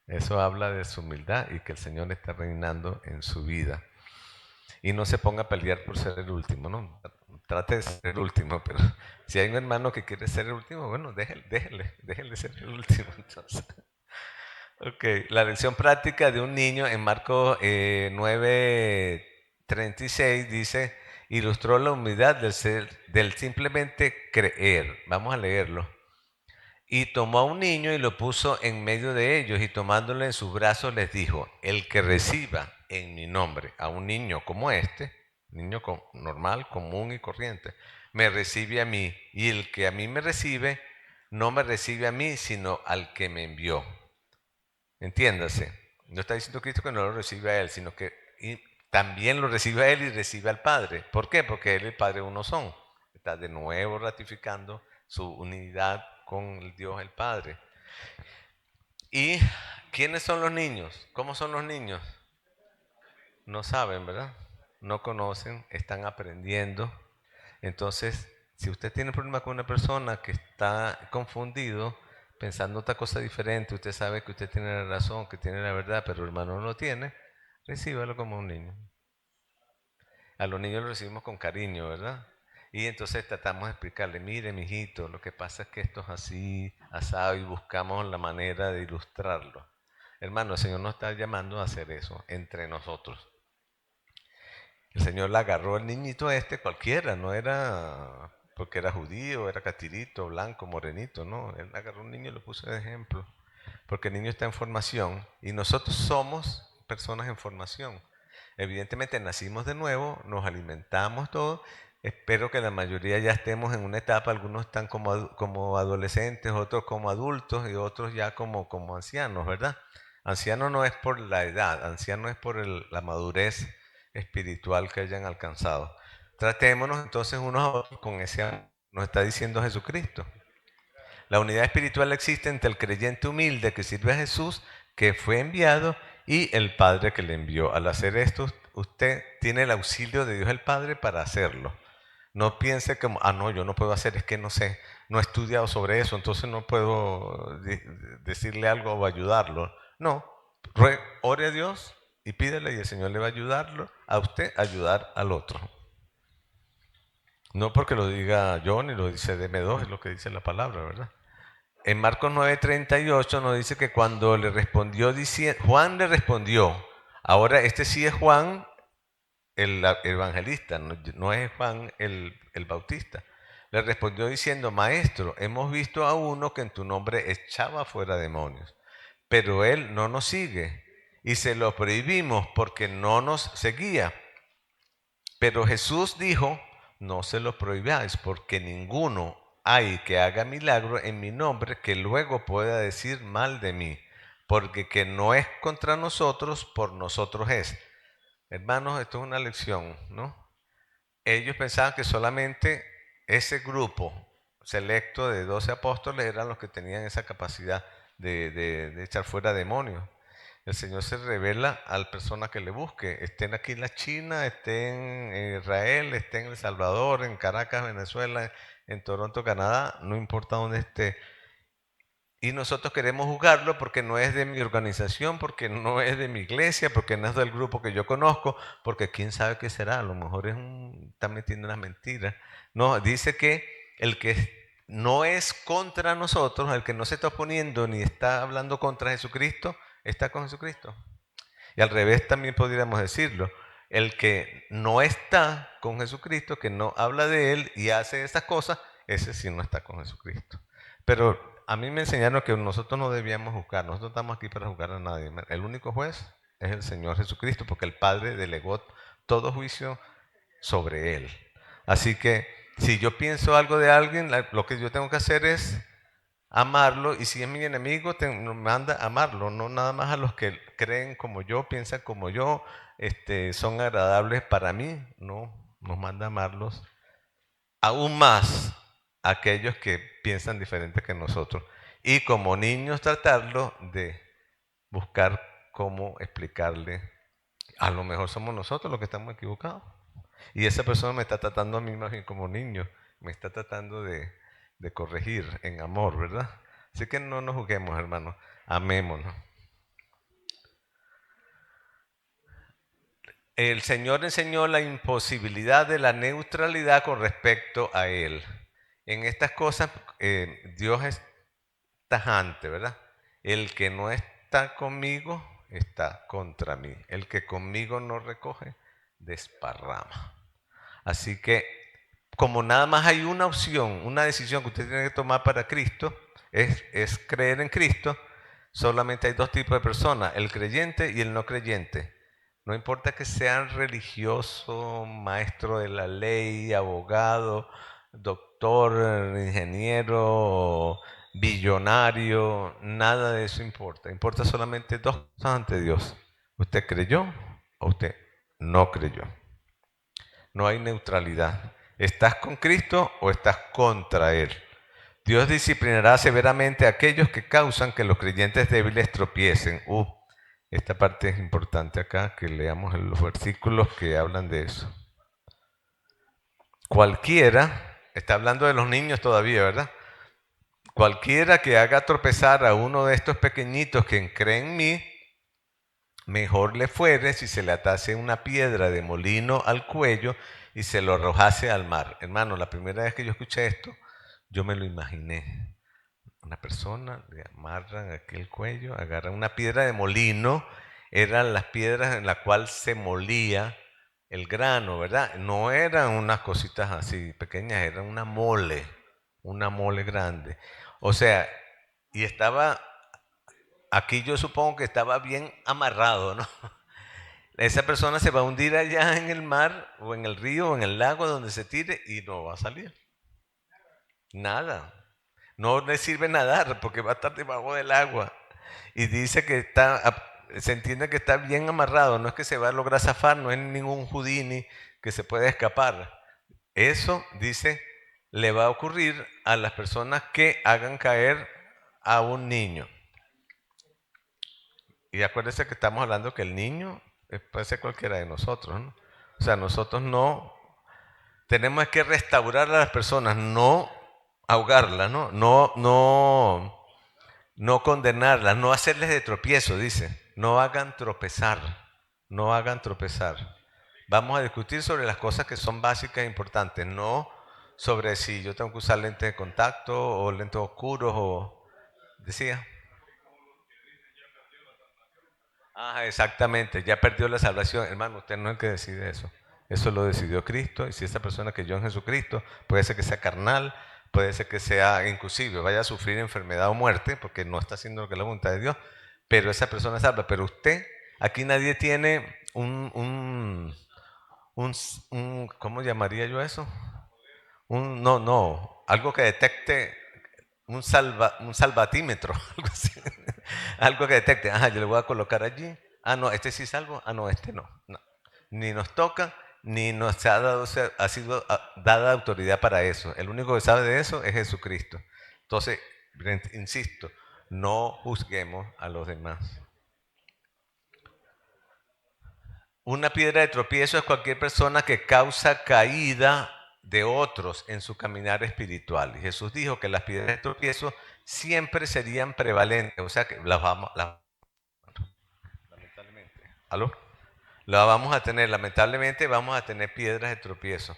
Eso habla de su humildad y que el Señor está reinando en su vida. Y no se ponga a pelear por ser el último, ¿no? Trate de ser el último, pero si hay un hermano que quiere ser el último, bueno, déjele ser el último entonces. Ok, la lección práctica de un niño en Marcos 9:36 dice, ilustró la humildad del simplemente creer. Vamos a leerlo. Y tomó a un niño y lo puso en medio de ellos y tomándolo en sus brazos les dijo, el que reciba en mi nombre a un niño como este, niño normal, común y corriente, me recibe a mí y el que a mí me recibe, no me recibe a mí, sino al que me envió. Entiéndase. No está diciendo Cristo que no lo recibe a él, sino que también lo recibe a él y recibe al Padre. ¿Por qué? Porque él y el Padre uno son. Está de nuevo ratificando su unidad con el Dios el Padre. ¿Y quiénes son los niños? ¿Cómo son los niños? No saben, ¿verdad? No conocen, están aprendiendo. Entonces, si usted tiene problema con una persona que está confundido, pensando otra cosa diferente, usted sabe que usted tiene la razón, que tiene la verdad, pero el hermano no lo tiene, recíbalo como un niño. A los niños los recibimos con cariño, ¿verdad? Y entonces tratamos de explicarle, mire, mijito, lo que pasa es que esto es así, asado, y buscamos la manera de ilustrarlo. Hermano, el Señor nos está llamando a hacer eso entre nosotros. El Señor le agarró al niñito cualquiera, no era porque era judío, era catirito, blanco, morenito, no. Él agarró a un niño y lo puso de ejemplo. Porque el niño está en formación y nosotros somos personas en formación. Evidentemente nacimos de nuevo, nos alimentamos todo. Espero que la mayoría ya estemos en una etapa, algunos están como adolescentes, otros como adultos y otros ya como ancianos, ¿verdad? Anciano no es por la edad, anciano es por la madurez espiritual que hayan alcanzado. Tratémonos entonces unos a otros con ese amor, nos está diciendo Jesucristo. La unidad espiritual existe entre el creyente humilde que sirve a Jesús, que fue enviado, y el Padre que le envió. Al hacer esto, usted tiene el auxilio de Dios el Padre para hacerlo. No piense como, no, yo no puedo hacer, es que no sé, no he estudiado sobre eso, entonces no puedo decirle algo o ayudarlo. No, ore a Dios y pídele y el Señor le va a ayudarlo a usted a ayudar al otro. No porque lo diga yo ni lo dice DM2, es lo que dice la palabra, ¿verdad? En Marcos 9:38 nos dice que cuando le respondió, Juan le respondió, ahora este sí es Juan el evangelista, no es Juan el Bautista. Le respondió diciendo, maestro, hemos visto a uno que en tu nombre echaba fuera demonios, pero él no nos sigue y se lo prohibimos porque no nos seguía. Pero Jesús dijo, no se lo prohibáis porque ninguno hay que haga milagro en mi nombre que luego pueda decir mal de mí, porque que no es contra nosotros, por nosotros es. Hermanos, esto es una lección, ¿no? Ellos pensaban que solamente ese grupo selecto de 12 apóstoles eran los que tenían esa capacidad de echar fuera demonios. El Señor se revela a la persona que le busque, estén aquí en la China, estén en Israel, estén en El Salvador, en Caracas, Venezuela, en Toronto, Canadá, no importa dónde esté. Y nosotros queremos juzgarlo porque no es de mi organización, porque no es de mi iglesia, porque no es del grupo que yo conozco, porque quién sabe qué será, a lo mejor está metiendo unas mentiras. No, dice que el que no es contra nosotros, el que no se está oponiendo ni está hablando contra Jesucristo, está con Jesucristo. Y al revés también podríamos decirlo. El que no está con Jesucristo, que no habla de Él y hace esas cosas, ese sí no está con Jesucristo. Pero a mí me enseñaron que nosotros no debíamos juzgar, nosotros estamos aquí para juzgar a nadie. El único juez es el Señor Jesucristo, porque el Padre delegó todo juicio sobre Él. Así que si yo pienso algo de alguien, lo que yo tengo que hacer es amarlo, y si es mi enemigo, me manda a amarlo, no nada más a los que creen como yo, piensan como yo, son agradables para mí, no, nos manda a amarlos aún más a aquellos que piensan diferente que nosotros. Y como niños tratarlo de buscar cómo explicarle, a lo mejor somos nosotros los que estamos equivocados. Y esa persona me está tratando a mí más bien como niño, me está tratando de corregir en amor, ¿verdad? Así que no nos juzguemos, hermanos, amémonos. El Señor enseñó la imposibilidad de la neutralidad con respecto a Él. En estas cosas Dios es tajante, ¿verdad? El que no está conmigo está contra mí. El que conmigo no recoge, desparrama. Así que como nada más hay una opción, una decisión que usted tiene que tomar para Cristo, es creer en Cristo, solamente hay dos tipos de personas, el creyente y el no creyente. No importa que sean religioso, maestro de la ley, abogado, doctor, ingeniero, billonario, nada de eso importa. Importa solamente dos cosas ante Dios. ¿Usted creyó o usted no creyó? No hay neutralidad. ¿Estás con Cristo o estás contra Él? Dios disciplinará severamente a aquellos que causan que los creyentes débiles tropiecen. Esta parte es importante acá, que leamos los versículos que hablan de eso. Cualquiera, está hablando de los niños todavía, ¿verdad? Cualquiera que haga tropezar a uno de estos pequeñitos que creen en mí, mejor le fuere si se le atase una piedra de molino al cuello y se lo arrojase al mar. Hermano, la primera vez que yo escuché esto, yo me lo imaginé. Una persona, le amarran aquí el cuello, agarran una piedra de molino, eran las piedras en las cuales se molía el grano, ¿verdad? No eran unas cositas así pequeñas, eran una mole grande. O sea, y estaba, aquí yo supongo que estaba bien amarrado, ¿no? Esa persona se va a hundir allá en el mar o en el río o en el lago donde se tire y no va a salir. Nada. No le sirve nadar porque va a estar debajo del agua. Y dice que se entiende que está bien amarrado, no es que se va a lograr zafar, no es ningún Houdini que se pueda escapar. Eso, dice, le va a ocurrir a las personas que hagan caer a un niño. Y acuérdense que estamos hablando que el niño puede ser cualquiera de nosotros, ¿no? O sea, nosotros no tenemos que restaurar a las personas, no ahogarlas, ¿no? No condenarlas, no hacerles de tropiezo, dice. No hagan tropezar, no hagan tropezar. Vamos a discutir sobre las cosas que son básicas e importantes, no sobre si yo tengo que usar lentes de contacto o lentes oscuros o... Decía. Ah, exactamente, ya perdió la salvación. Hermano, usted no es el que decide eso. Eso lo decidió Cristo. Y si esa persona creyó en Jesucristo, puede ser que sea carnal, puede ser que sea inclusive, vaya a sufrir enfermedad o muerte, porque no está haciendo lo que es la voluntad de Dios, pero esa persona es salva. Pero usted, aquí nadie tiene ¿cómo llamaría yo eso? No, algo que detecte un salvatímetro, algo así. Algo que detecte, yo le voy a colocar allí. Ah, no, este sí salvo. Ah, no, este no. No. Ni nos toca, ni nos ha sido dada autoridad para eso. El único que sabe de eso es Jesucristo. Entonces, insisto, no juzguemos a los demás. Una piedra de tropiezo es cualquier persona que causa caída de otros en su caminar espiritual. Y Jesús dijo que las piedras de tropiezo siempre serían prevalentes, o sea que lamentablemente, ¿aló? La vamos a tener, lamentablemente vamos a tener piedras de tropiezo.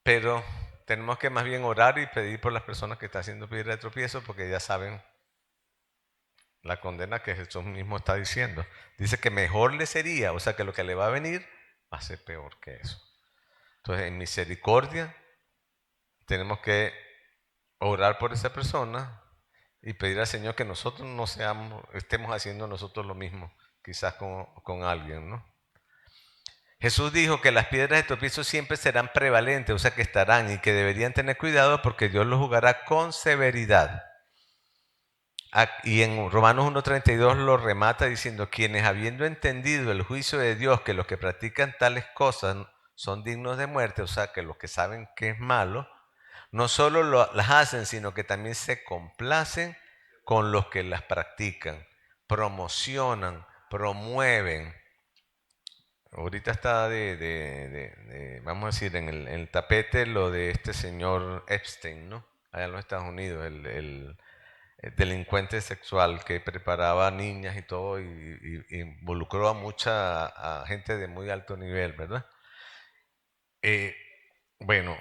Pero tenemos que más bien orar y pedir por las personas que están haciendo piedras de tropiezo porque ya saben la condena que Jesús mismo está diciendo. Dice que mejor le sería, o sea que lo que le va a venir va a ser peor que eso. Entonces, en misericordia, tenemos que orar por esa persona y pedir al Señor que nosotros no estemos haciendo nosotros lo mismo, quizás con alguien, ¿no? Jesús dijo que las piedras de tropiezo siempre serán prevalentes, o sea que estarán y que deberían tener cuidado porque Dios los juzgará con severidad. Y en Romanos 1:32 lo remata diciendo, quienes habiendo entendido el juicio de Dios, que los que practican tales cosas son dignos de muerte, o sea que los que saben que es malo, no solo las hacen, sino que también se complacen con los que las practican, promocionan, promueven. Ahorita está vamos a decir, en el tapete lo de este señor Epstein, ¿no? Allá en los Estados Unidos, el delincuente sexual que preparaba a niñas y todo y involucró a mucha gente de muy alto nivel, ¿verdad? Bueno,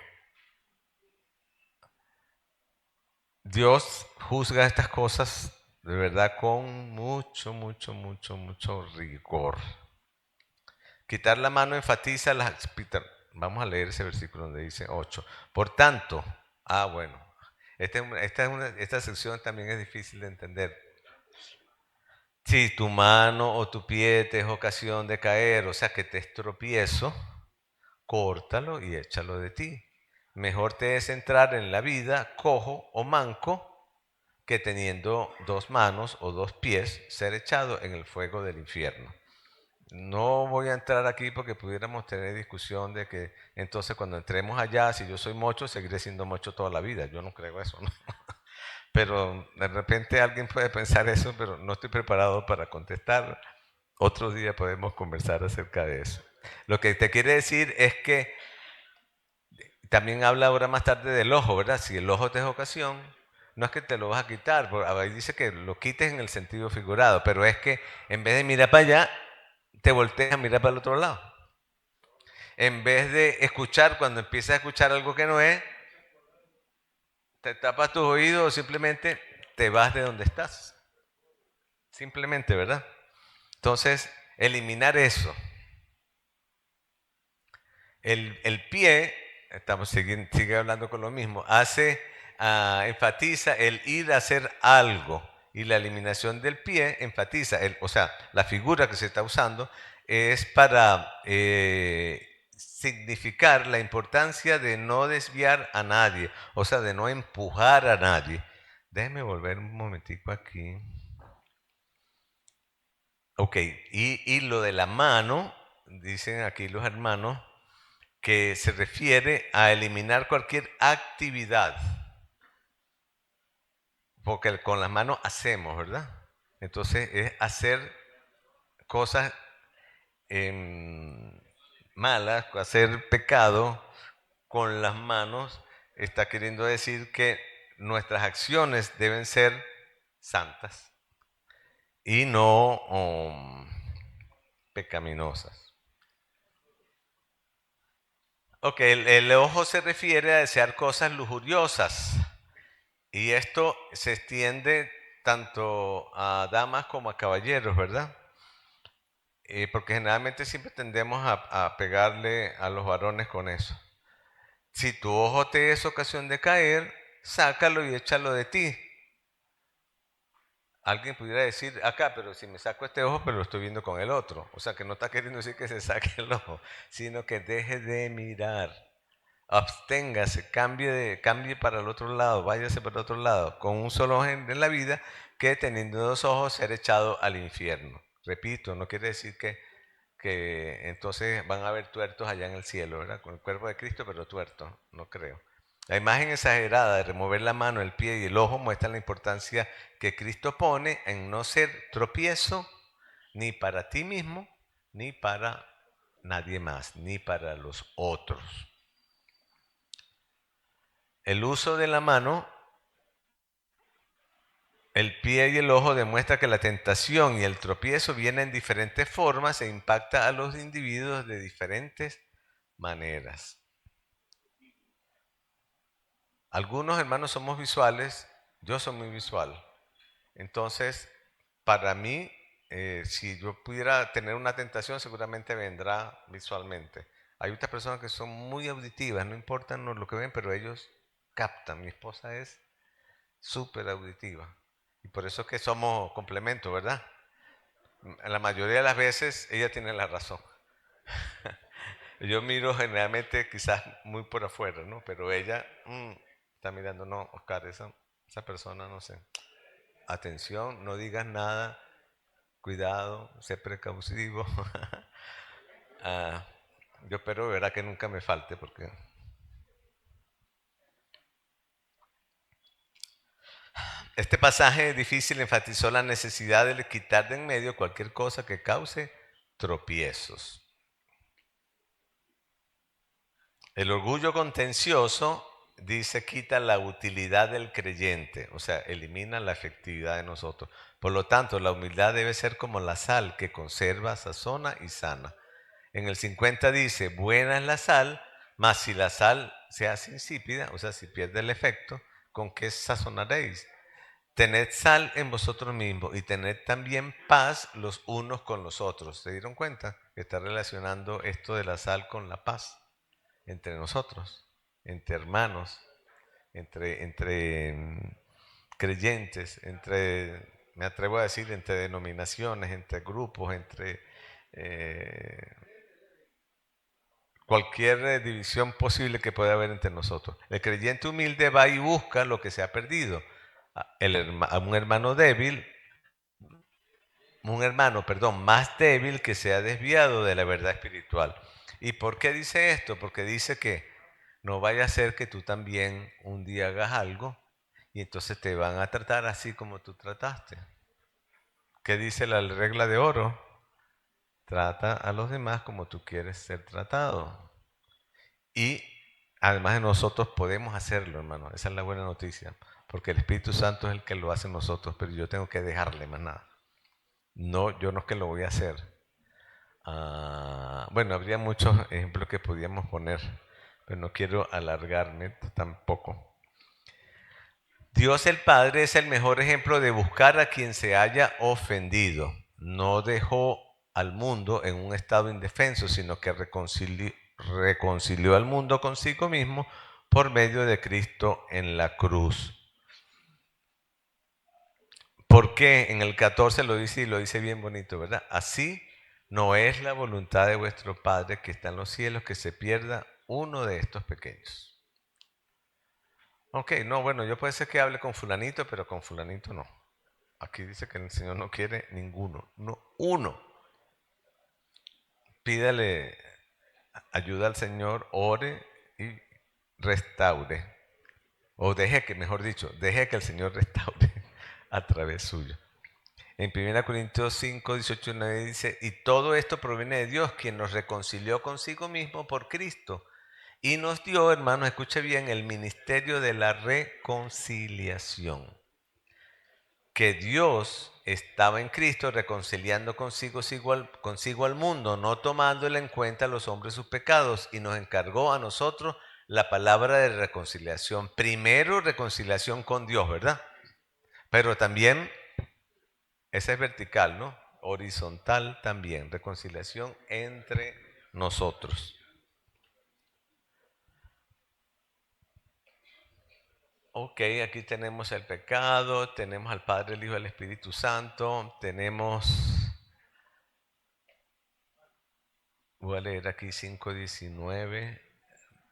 Dios juzga estas cosas de verdad con mucho, mucho, mucho, mucho rigor. Quitar la mano enfatiza las... Vamos a leer ese versículo donde dice 8. Por tanto, bueno, esta sección también es difícil de entender. Si tu mano o tu pie te es ocasión de caer, o sea que te es tropiezo, córtalo y échalo de ti. Mejor te es entrar en la vida cojo o manco que teniendo 2 manos o 2 pies ser echado en el fuego del infierno. No voy a entrar aquí porque pudiéramos tener discusión de que entonces cuando entremos allá, si yo soy mocho, seguiré siendo mocho toda la vida. Yo no creo eso, ¿no? Pero de repente alguien puede pensar eso, pero no estoy preparado para contestar. Otro día podemos conversar acerca de eso. Lo que te quiere decir es que también habla ahora más tarde del ojo, ¿verdad? Si el ojo te es ocasión, no es que te lo vas a quitar, ahí dice que lo quites en el sentido figurado, pero es que en vez de mirar para allá, te volteas a mirar para el otro lado. En vez de escuchar, cuando empiezas a escuchar algo que no es, te tapas tus oídos o simplemente te vas de donde estás. Simplemente, ¿verdad? Entonces, eliminar eso. El pie, sigue hablando con lo mismo, enfatiza el ir a hacer algo. Y la eliminación del pie enfatiza, o sea, la figura que se está usando es para significar la importancia de no desviar a nadie, o sea, de no empujar a nadie. Déjenme volver un momentico aquí. Ok, y lo de la mano, dicen aquí los hermanos, que se refiere a eliminar cualquier actividad, porque con las manos hacemos, ¿verdad? Entonces es hacer cosas malas, hacer pecado con las manos, está queriendo decir que nuestras acciones deben ser santas y no pecaminosas. Ok, el ojo se refiere a desear cosas lujuriosas. Y esto se extiende tanto a damas como a caballeros, ¿verdad? Porque generalmente siempre tendemos a pegarle a los varones con eso. Si tu ojo te es ocasión de caer, sácalo y échalo de ti. Alguien pudiera decir acá, pero si me saco este ojo, pero lo estoy viendo con el otro. O sea, que no está queriendo decir que se saque el ojo, sino que deje de mirar. Absténgase, cambie para el otro lado, váyase para el otro lado, con un solo ojo en la vida, que teniendo 2 ojos ser echado al infierno. Repito, no quiere decir que entonces van a haber tuertos allá en el cielo, ¿verdad? Con el cuerpo de Cristo, pero tuertos, no creo. La imagen exagerada de remover la mano, el pie y el ojo muestra la importancia que Cristo pone en no ser tropiezo ni para ti mismo, ni para nadie más, ni para los otros. El uso de la mano, el pie y el ojo demuestra que la tentación y el tropiezo vienen en diferentes formas e impacta a los individuos de diferentes maneras. Algunos hermanos somos visuales, yo soy muy visual. Entonces, para mí, si yo pudiera tener una tentación, seguramente vendrá visualmente. Hay otras personas que son muy auditivas, no importa lo que ven, pero ellos captan. Mi esposa es súper auditiva. Y por eso es que somos complementos, ¿verdad? La mayoría de las veces ella tiene la razón. Yo miro generalmente quizás muy por afuera, ¿no? Pero ella está mirando, no, Oscar, esa persona, no sé. Atención, no digas nada, cuidado, sé precausivo. Ah, yo espero, verá que nunca me falte porque... Este pasaje difícil enfatizó la necesidad de quitar de en medio cualquier cosa que cause tropiezos. El orgullo contencioso, dice, quita la utilidad del creyente, o sea, elimina la efectividad de nosotros. Por lo tanto, la humildad debe ser como la sal que conserva, sazona y sana. En el 50 dice, buena es la sal, mas si la sal se hace insípida, o sea, si pierde el efecto, ¿con qué sazonaréis? Tened sal en vosotros mismos y tened también paz los unos con los otros. ¿Se dieron cuenta que está relacionando esto de la sal con la paz entre nosotros, entre hermanos, entre creyentes, me atrevo a decir, entre denominaciones, entre grupos, entre cualquier división posible que pueda haber entre nosotros? El creyente humilde va y busca lo que se ha perdido. a un hermano débil, más débil que se ha desviado de la verdad espiritual. ¿Y por qué dice esto? Porque dice que no vaya a ser que tú también un día hagas algo y entonces te van a tratar así como tú trataste. ¿Qué dice la regla de oro? Trata a los demás como tú quieres ser tratado. Y además de nosotros podemos hacerlo, hermano. Esa es la buena noticia. Porque el Espíritu Santo es el que lo hace en nosotros, pero yo tengo que dejarle más nada. No, yo no es que lo voy a hacer. Bueno, habría muchos ejemplos que podíamos poner, pero no quiero alargarme tampoco. Dios el Padre es el mejor ejemplo de buscar a quien se haya ofendido. No dejó al mundo en un estado indefenso, sino que reconcilió al mundo consigo mismo por medio de Cristo en la cruz. Porque en el 14 lo dice y lo dice bien bonito, ¿verdad? Así no es la voluntad de vuestro Padre que está en los cielos que se pierda uno de estos pequeños. Ok, no, bueno, yo puede ser que hable con fulanito, pero con fulanito no. Aquí dice que el Señor no quiere ninguno, no uno. Pídale ayuda al Señor, ore y restaure. O mejor dicho, deje que el Señor restaure a través suyo. En 1 Corintios 5, 18 y 9 dice, y todo esto proviene de Dios, quien nos reconcilió consigo mismo por Cristo y nos dio, hermanos, escuche bien, el ministerio de la reconciliación. Que Dios estaba en Cristo reconciliando consigo al mundo, no tomándole en cuenta a los hombres sus pecados, y nos encargó a nosotros la palabra de reconciliación. Primero reconciliación con Dios, ¿verdad? Pero también, esa es vertical, ¿no? Horizontal también, reconciliación entre nosotros. Ok, aquí tenemos el pecado, tenemos al Padre, el Hijo y el Espíritu Santo, voy a leer aquí 5:19,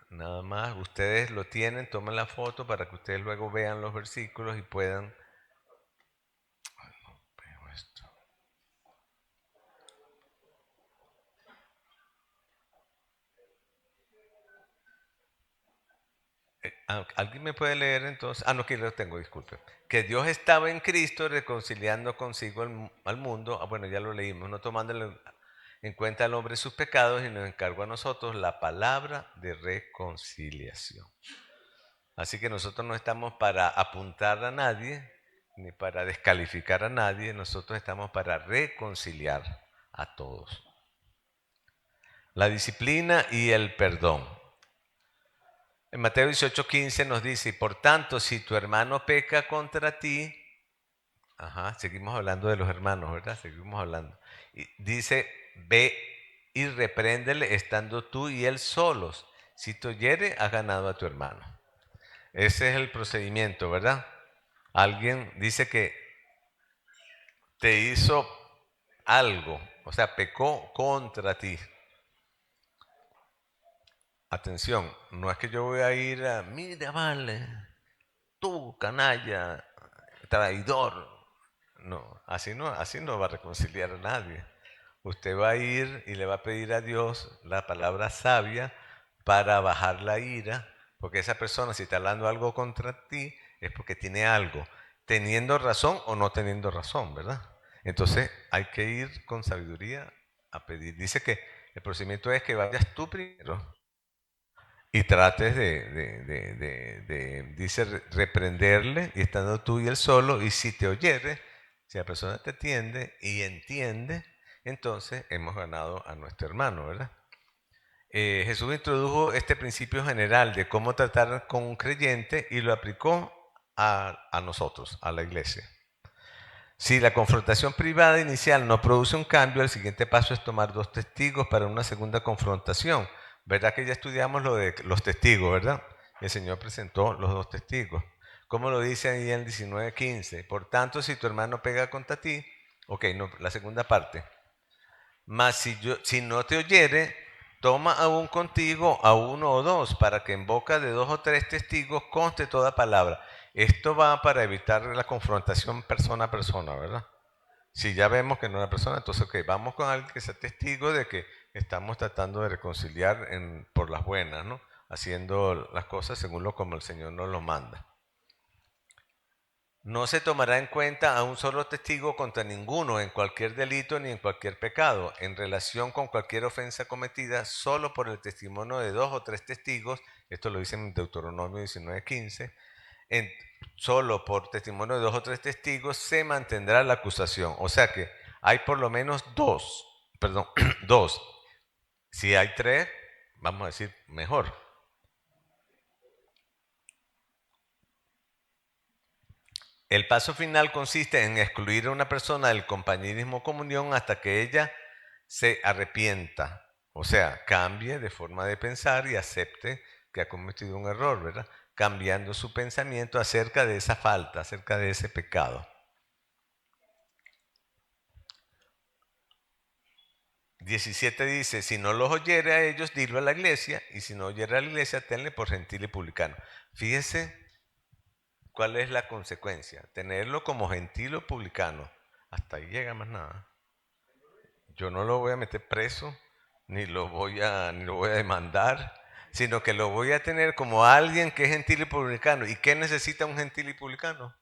nada más. Ustedes lo tienen, tomen la foto para que ustedes luego vean los versículos y puedan... Ay, no veo esto. ¿Alguien me puede leer entonces? No, aquí lo tengo, disculpe. Que Dios estaba en Cristo reconciliando consigo al mundo. Bueno, ya lo leímos, no tomándole en cuenta al hombre sus pecados y nos encargó a nosotros la palabra de reconciliación. Así que nosotros no estamos para apuntar a nadie ni para descalificar a nadie, nosotros estamos para reconciliar a todos. La disciplina y el perdón. En Mateo 18:15 nos dice, por tanto, si tu hermano peca contra ti, seguimos hablando de los hermanos, ¿verdad? Seguimos hablando. Y dice, ve y repréndele estando tú y él solos. Si te oyere, has ganado a tu hermano. Ese es el procedimiento, ¿verdad? Alguien dice que te hizo algo, o sea, pecó contra ti. Atención, no es que yo voy a ir a, mira, vale, tú, canalla, traidor. No, así no va a reconciliar a nadie. Usted va a ir y le va a pedir a Dios la palabra sabia para bajar la ira, porque esa persona, si está hablando algo contra ti, es porque tiene algo, teniendo razón o no teniendo razón, ¿verdad? Entonces hay que ir con sabiduría a pedir. Dice que el procedimiento es que vayas tú primero y trates dice, reprenderle, y estando tú y él solo, y si te oyere, si la persona te atiende y entiende, entonces hemos ganado a nuestro hermano, ¿verdad? Jesús introdujo este principio general de cómo tratar con un creyente y lo aplicó a nosotros, a la iglesia. Si la confrontación privada inicial no produce un cambio, el siguiente paso es tomar 2 testigos para una segunda confrontación. ¿Verdad que ya estudiamos lo de los testigos, verdad? El Señor presentó los 2 testigos. ¿Cómo lo dice ahí en el 19:15? Por tanto, si tu hermano pega contra ti, ok, no, la segunda parte. Mas si no te oyere, toma aún contigo a uno o dos, para que en boca de dos o tres testigos conste toda palabra. Esto va para evitar la confrontación persona a persona, ¿verdad? Si ya vemos que no es una persona, entonces vamos con alguien que sea testigo de que estamos tratando de reconciliar por las buenas, ¿no? Haciendo las cosas según lo como el Señor nos lo manda. No se tomará en cuenta a un solo testigo contra ninguno en cualquier delito ni en cualquier pecado, en relación con cualquier ofensa cometida solo por el testimonio de dos o tres testigos. Esto lo dice en Deuteronomio 19:15. Solo por testimonio de dos o tres testigos se mantendrá la acusación. O sea que hay por lo menos dos, perdón, dos. Si hay tres, vamos a decir mejor. El paso final consiste en excluir a una persona del compañerismo o comunión hasta que ella se arrepienta, o sea, cambie de forma de pensar y acepte que ha cometido un error, ¿verdad? Cambiando su pensamiento acerca de esa falta, acerca de ese pecado. 17 dice, si no los oyere a ellos, dilo a la iglesia, y si no oyere a la iglesia, tenle por gentil y publicano. Fíjese cuál es la consecuencia, tenerlo como gentil o publicano. Hasta ahí llega más nada. Yo no lo voy a meter preso, ni lo voy a demandar, sino que lo voy a tener como alguien que es gentil y publicano. ¿Y qué necesita un gentil y publicano?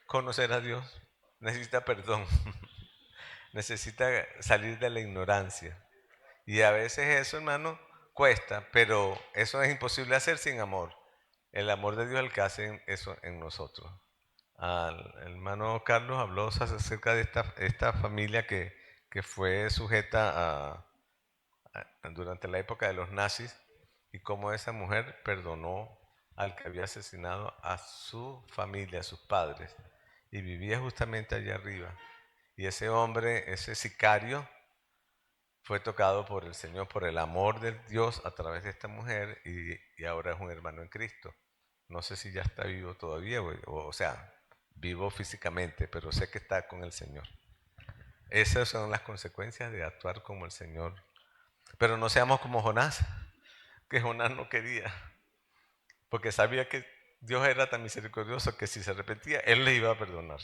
Conocer a Dios. Necesita perdón. Necesita salir de la ignorancia. Y a veces eso, hermano, cuesta, pero eso es imposible hacer sin amor. El amor de Dios es el que hace eso en nosotros. El hermano Carlos habló acerca de esta familia que fue sujeta durante la época de los nazis y cómo esa mujer perdonó al que había asesinado a su familia, a sus padres, y vivía justamente allá arriba. Y ese hombre, ese sicario, fue tocado por el Señor, por el amor de Dios a través de esta mujer y ahora es un hermano en Cristo. No sé si ya está vivo todavía, o sea, vivo físicamente, pero sé que está con el Señor. Esas son las consecuencias de actuar como el Señor. Pero no seamos como Jonás, que Jonás no quería, porque sabía que Dios era tan misericordioso que si se arrepentía, Él le iba a perdonar.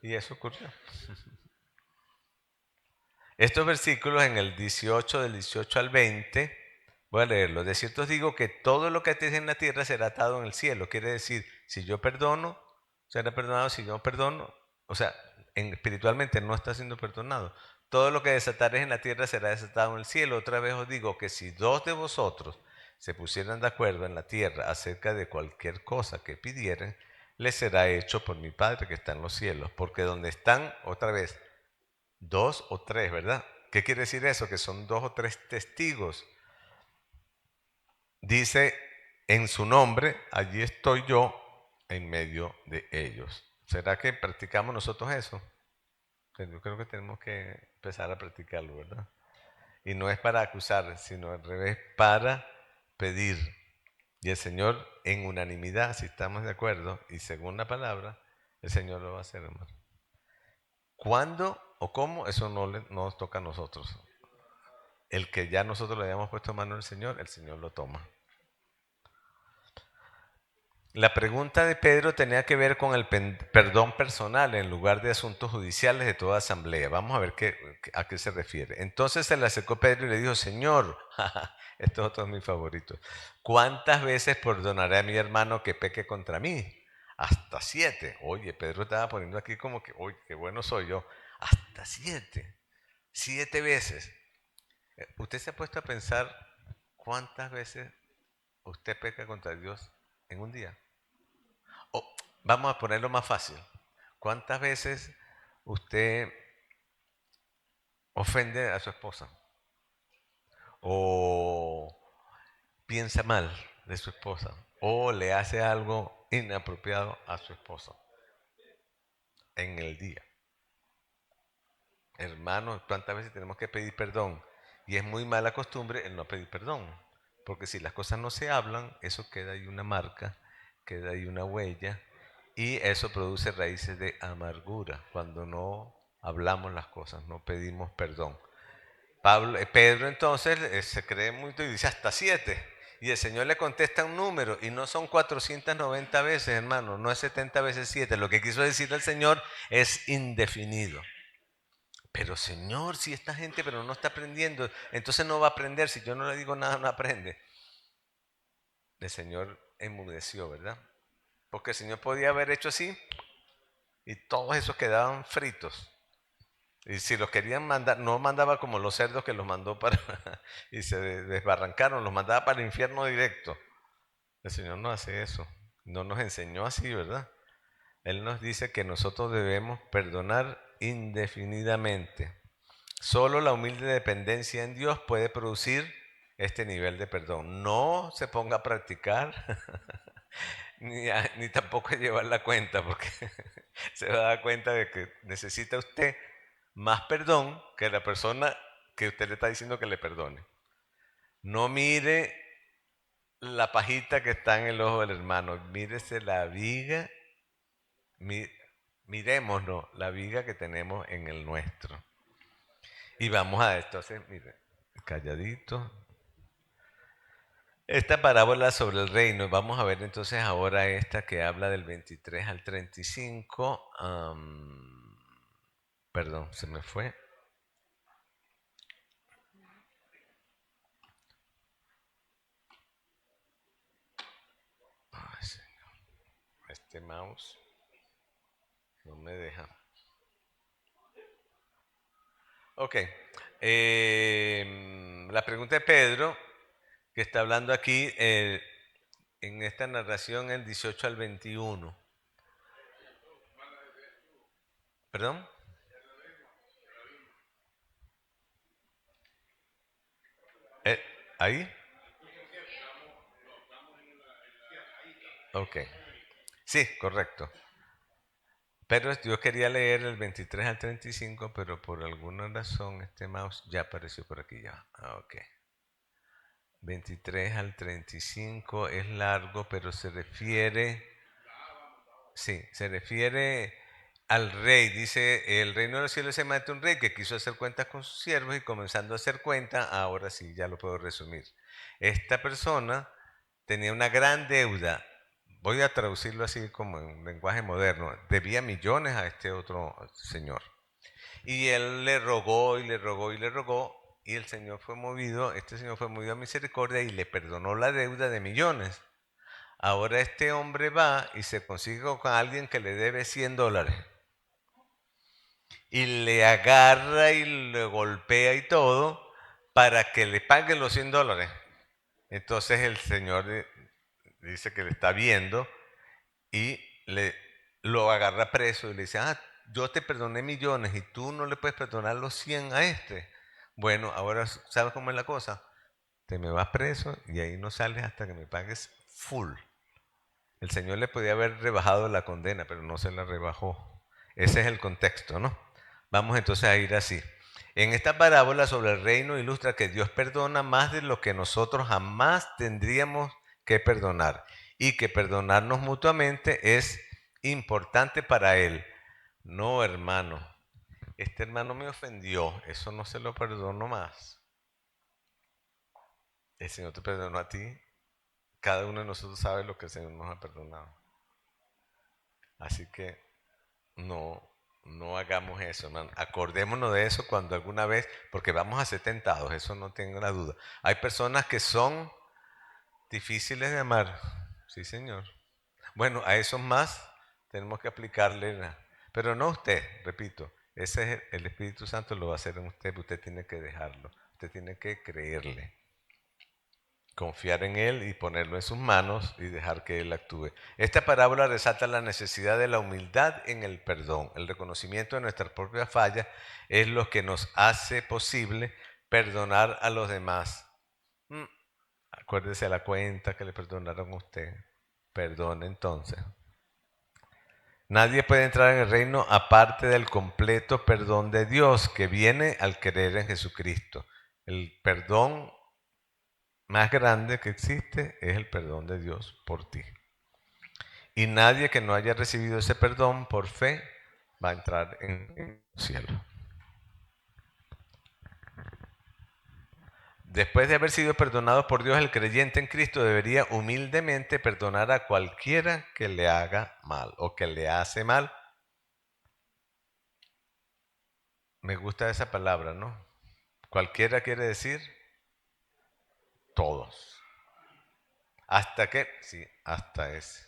Y eso ocurrió. Estos versículos en el 18, del 18 al 20, voy a leerlo. De cierto os digo que todo lo que atéis en la tierra será atado en el cielo. Quiere decir, si yo perdono, será perdonado. Si yo no perdono, o sea, espiritualmente no está siendo perdonado. Todo lo que desatares en la tierra será desatado en el cielo. Otra vez os digo que si dos de vosotros se pusieran de acuerdo en la tierra acerca de cualquier cosa que pidieran, les será hecho por mi Padre que está en los cielos. Porque donde están, otra vez, dos o tres, ¿verdad? ¿Qué quiere decir eso? Que son dos o tres testigos. Dice, en su nombre, allí estoy yo en medio de ellos. ¿Será que practicamos nosotros eso? Yo creo que tenemos que empezar a practicarlo, ¿verdad? Y no es para acusar, sino al revés, para pedir. Y el Señor, en unanimidad, si estamos de acuerdo, y según la palabra, el Señor lo va a hacer, hermano. ¿Cuándo o cómo? Eso no nos toca a nosotros. El que ya nosotros le hayamos puesto mano al Señor, el Señor lo toma. La pregunta de Pedro tenía que ver con el perdón personal en lugar de asuntos judiciales de toda asamblea. Vamos a ver a qué se refiere. Entonces se le acercó Pedro y le dijo, Señor, esto es otro de mis favoritos, ¿cuántas veces perdonaré a mi hermano que peque contra mí? Hasta 7. Oye, Pedro estaba poniendo aquí como que, oye, qué bueno soy yo. Hasta 7. 7 veces. ¿Usted se ha puesto a pensar cuántas veces usted peca contra Dios en un día? O vamos a ponerlo más fácil. ¿Cuántas veces usted ofende a su esposa? ¿O piensa mal de su esposa? ¿O le hace algo inapropiado a su esposa en el día? Hermanos, ¿cuántas veces tenemos que pedir perdón? Y es muy mala costumbre el no pedir perdón. Porque si las cosas no se hablan, eso queda ahí una marca, queda ahí una huella. Y eso produce raíces de amargura cuando no hablamos las cosas, no pedimos perdón. Pedro entonces se cree mucho y dice hasta 7. Y el Señor le contesta un número y no son 490 veces, hermano, no es 70 veces 7. Lo que quiso decir el Señor es indefinido. Pero Señor, si esta gente pero no está aprendiendo, entonces no va a aprender. Si yo no le digo nada, no aprende. El Señor enmudeció, ¿verdad? Porque el Señor podía haber hecho así y todos esos quedaban fritos. Y si los querían mandar, no mandaba como los cerdos que los mandó para y se desbarrancaron, los mandaba para el infierno directo. El Señor no hace eso. No nos enseñó así, ¿verdad? Él nos dice que nosotros debemos perdonar indefinidamente. Solo la humilde dependencia en Dios puede producir este nivel de perdón. No se ponga a practicar ni tampoco a llevar la cuenta, porque se va a dar cuenta de que necesita usted más perdón que la persona que usted le está diciendo que le perdone. No mire la pajita que está en el ojo del hermano, mírese la viga, miremosnos la viga que tenemos en el nuestro. Y vamos a esto, mire, calladito. Esta parábola sobre el reino, vamos a ver entonces ahora esta que habla del 23 al 35. Perdón, se me fue. Ay, Señor, este mouse no me deja. Ok. La pregunta de Pedro, que está hablando aquí en esta narración, el 18 al 21. ¿Perdón? Eh, ¿Ahí? Ok. Sí, correcto. Pero yo quería leer el 23 al 35, pero por alguna razón este mouse ya apareció por aquí ya. Ok. 23 al 35 es largo, pero se refiere, sí, se refiere al rey. Dice, el reino de los cielos se mata un rey que quiso hacer cuentas con sus siervos y comenzando a hacer cuenta, ahora sí, ya lo puedo resumir. Esta persona tenía una gran deuda. Voy a traducirlo así como en lenguaje moderno. Debía millones a este otro señor. Y él le rogó y le rogó y le rogó. Y el Señor fue movido, este Señor fue movido a misericordia y le perdonó la deuda de millones. Ahora este hombre va y se consigue con alguien que le debe $100. Y le agarra y le golpea y todo para que le pague los $100. Entonces el Señor dice que le está viendo y lo agarra preso y le dice, yo te perdoné millones y tú no le puedes perdonar los 100 a este. Bueno, ahora sabes cómo es la cosa. Te me vas preso y ahí no sales hasta que me pagues full. El Señor le podía haber rebajado la condena, pero no se la rebajó. Ese es el contexto, ¿no? Vamos entonces a ir así. En esta parábola sobre el reino ilustra que Dios perdona más de lo que nosotros jamás tendríamos que perdonar y que perdonarnos mutuamente es importante para Él. No, hermano, este hermano me ofendió, eso no se lo perdono más. El Señor te perdonó a ti, cada uno de nosotros sabe lo que el Señor nos ha perdonado. Así que no hagamos eso, hermano. Acordémonos de eso cuando alguna vez, porque vamos a ser tentados, eso no tengo la duda. Hay personas que son difíciles de amar, sí, Señor. Bueno, a esos más tenemos que aplicarle, pero no usted, repito, ese es el Espíritu Santo lo va a hacer en usted, usted tiene que dejarlo, usted tiene que creerle. Confiar en Él y ponerlo en sus manos y dejar que Él actúe. Esta parábola resalta la necesidad de la humildad en el perdón. El reconocimiento de nuestras propias fallas es lo que nos hace posible perdonar a los demás. Acuérdese de la cuenta que le perdonaron a usted. Perdone entonces. Nadie puede entrar en el reino aparte del completo perdón de Dios que viene al creer en Jesucristo. El perdón más grande que existe es el perdón de Dios por ti. Y nadie que no haya recibido ese perdón por fe va a entrar en el cielo. Después de haber sido perdonado por Dios, el creyente en Cristo debería humildemente perdonar a cualquiera que le haga mal o que le hace mal. Me gusta esa palabra, ¿no? Cualquiera quiere decir todos. ¿Hasta qué? Sí, hasta ese.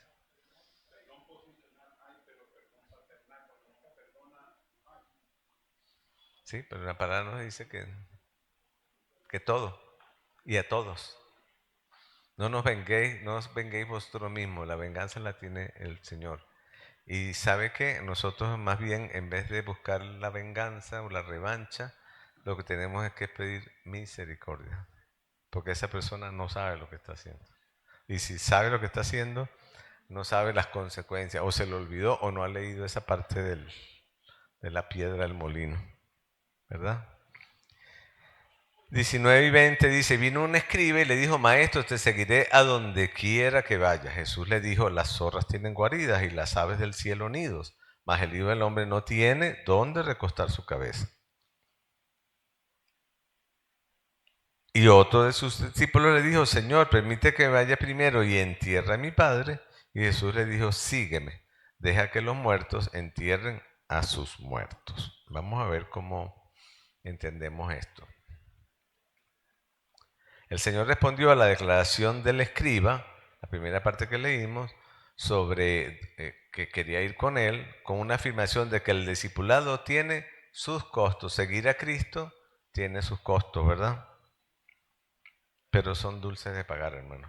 Sí, pero la palabra nos dice que todo y a todos. No os venguéis vosotros mismos, la venganza la tiene el Señor. Y sabe que nosotros más bien en vez de buscar la venganza o la revancha, lo que tenemos es que pedir misericordia, porque esa persona no sabe lo que está haciendo. Y si sabe lo que está haciendo, no sabe las consecuencias, o se le olvidó o no ha leído esa parte de la piedra del molino, ¿verdad? 19 y 20 dice, vino un escriba y le dijo, maestro, te seguiré a donde quiera que vayas. Jesús le dijo, las zorras tienen guaridas y las aves del cielo nidos, mas el Hijo del Hombre no tiene dónde recostar su cabeza. Y otro de sus discípulos le dijo, Señor, permite que vaya primero y entierre a mi padre. Y Jesús le dijo, sígueme, deja que los muertos entierren a sus muertos. Vamos a ver cómo entendemos esto. El Señor respondió a la declaración del escriba, la primera parte que leímos, sobre que quería ir con él, con una afirmación de que el discipulado tiene sus costos. Seguir a Cristo tiene sus costos, ¿verdad? Pero son dulces de pagar, hermano.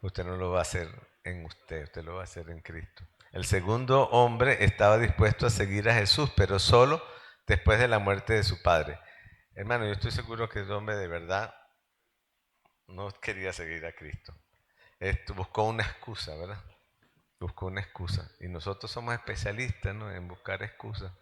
Usted no lo va a hacer en usted lo va a hacer en Cristo. El segundo hombre estaba dispuesto a seguir a Jesús, pero solo después de la muerte de su padre. Hermano, yo estoy seguro que ese hombre de verdad no quería seguir a Cristo. Buscó una excusa, ¿verdad? Buscó una excusa. Y nosotros somos especialistas, ¿no?, en buscar excusas.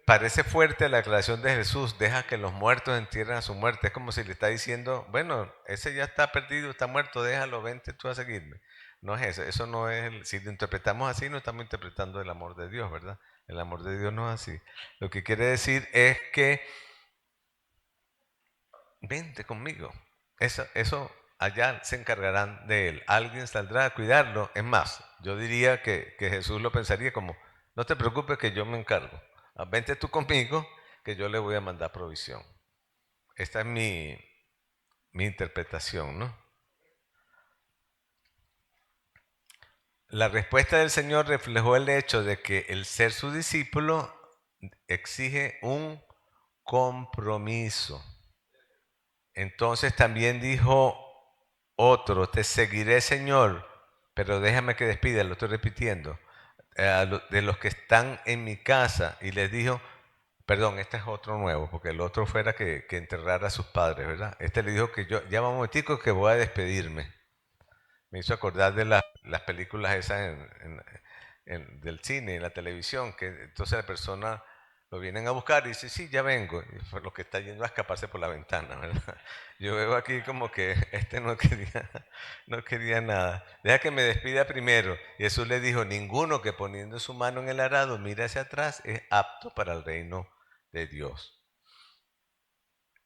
Parece fuerte la declaración de Jesús, deja que los muertos entierren a su muerte. Es como si le está diciendo, bueno, ese ya está perdido, está muerto, déjalo, vente tú a seguirme. No es eso no es, si lo interpretamos así, no estamos interpretando el amor de Dios, ¿verdad? El amor de Dios no es así. Lo que quiere decir es que, vente conmigo. Eso allá se encargarán de él. Alguien saldrá a cuidarlo. Es más, yo diría que Jesús lo pensaría como, no te preocupes que yo me encargo. Vente tú conmigo que yo le voy a mandar provisión. Esta es mi interpretación, ¿no? La respuesta del Señor reflejó el hecho de que el ser su discípulo exige un compromiso. Entonces también dijo otro, te seguiré, Señor, pero déjame que despida, lo estoy repitiendo, de los que están en mi casa. Y les dijo, perdón, este es otro nuevo, porque el otro fuera que enterrara a sus padres, ¿verdad? Este le dijo que yo, ya va un momentico que voy a despedirme. Me hizo acordar de las películas esas del cine, en la televisión, que entonces la persona lo vienen a buscar y dice, sí, ya vengo. Y fue lo que está yendo a escaparse por la ventana, ¿verdad? Yo veo aquí como que este no quería nada. Deja que me despida primero. Y Jesús le dijo, ninguno que poniendo su mano en el arado mire hacia atrás es apto para el reino de Dios.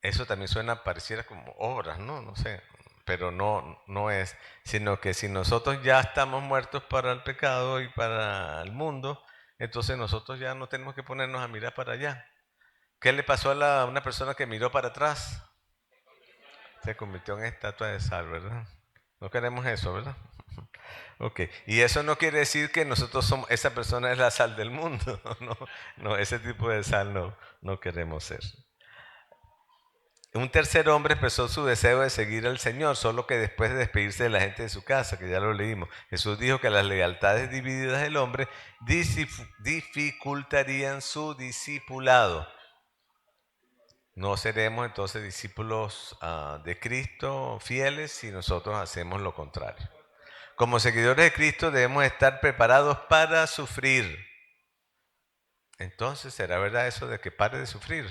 Eso también suena, pareciera como obras, ¿no? No sé, pero no es, sino que si nosotros ya estamos muertos para el pecado y para el mundo, entonces nosotros ya no tenemos que ponernos a mirar para allá. ¿Qué le pasó a una persona que miró para atrás? Se convirtió en estatua de sal, ¿verdad? No queremos eso, ¿verdad? Ok, y eso no quiere decir que nosotros somos, esa persona es la sal del mundo, no, ese tipo de sal no queremos ser. Un tercer hombre expresó su deseo de seguir al Señor, solo que después de despedirse de la gente de su casa, que ya lo leímos. Jesús dijo que las lealtades divididas del hombre dificultarían su discipulado. No seremos entonces discípulos de Cristo fieles si nosotros hacemos lo contrario. Como seguidores de Cristo debemos estar preparados para sufrir. Entonces, ¿será verdad eso de que pare de sufrir?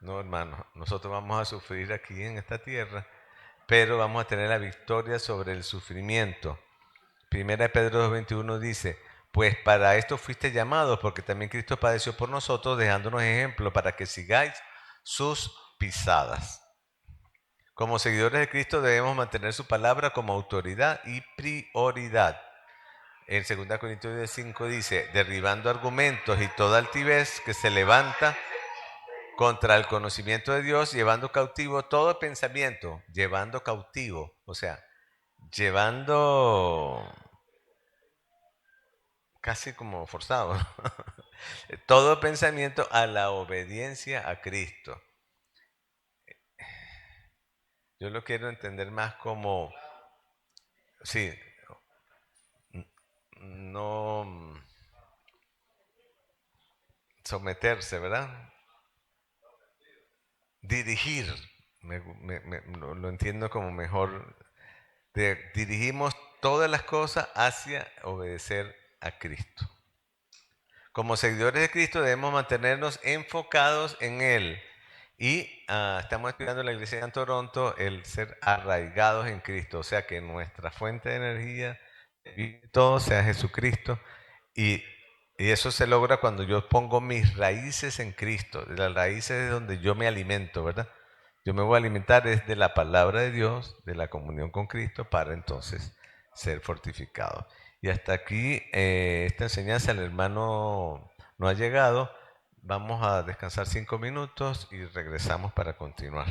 No, hermano, nosotros vamos a sufrir aquí en esta tierra, pero vamos a tener la victoria sobre el sufrimiento. Primera de Pedro 2:21 dice, pues para esto fuiste llamados, porque también Cristo padeció por nosotros, dejándonos ejemplo para que sigáis sus pisadas. Como seguidores de Cristo debemos mantener su palabra como autoridad y prioridad. En 2 Corintios 5 dice, derribando argumentos y toda altivez que se levanta contra el conocimiento de Dios, llevando cautivo todo pensamiento, llevando cautivo, o sea, llevando casi como forzado, ¿no? Todo pensamiento a la obediencia a Cristo. Yo lo quiero entender más como, sí, no someterse, ¿verdad? Dirigir, lo entiendo como mejor. Dirigimos todas las cosas hacia obedecer a Cristo. Como seguidores de Cristo debemos mantenernos enfocados en Él. Y estamos estudiando en la iglesia de Toronto el ser arraigados en Cristo, o sea que nuestra fuente de energía, todo sea Jesucristo. Y, y eso se logra cuando yo pongo mis raíces en Cristo. Las raíces es donde yo me alimento, ¿verdad? Yo me voy a alimentar desde la palabra de Dios, de la comunión con Cristo, para entonces ser fortificado. Y hasta aquí esta enseñanza, el hermano no ha llegado. Vamos a descansar 5 minutos y regresamos para continuar.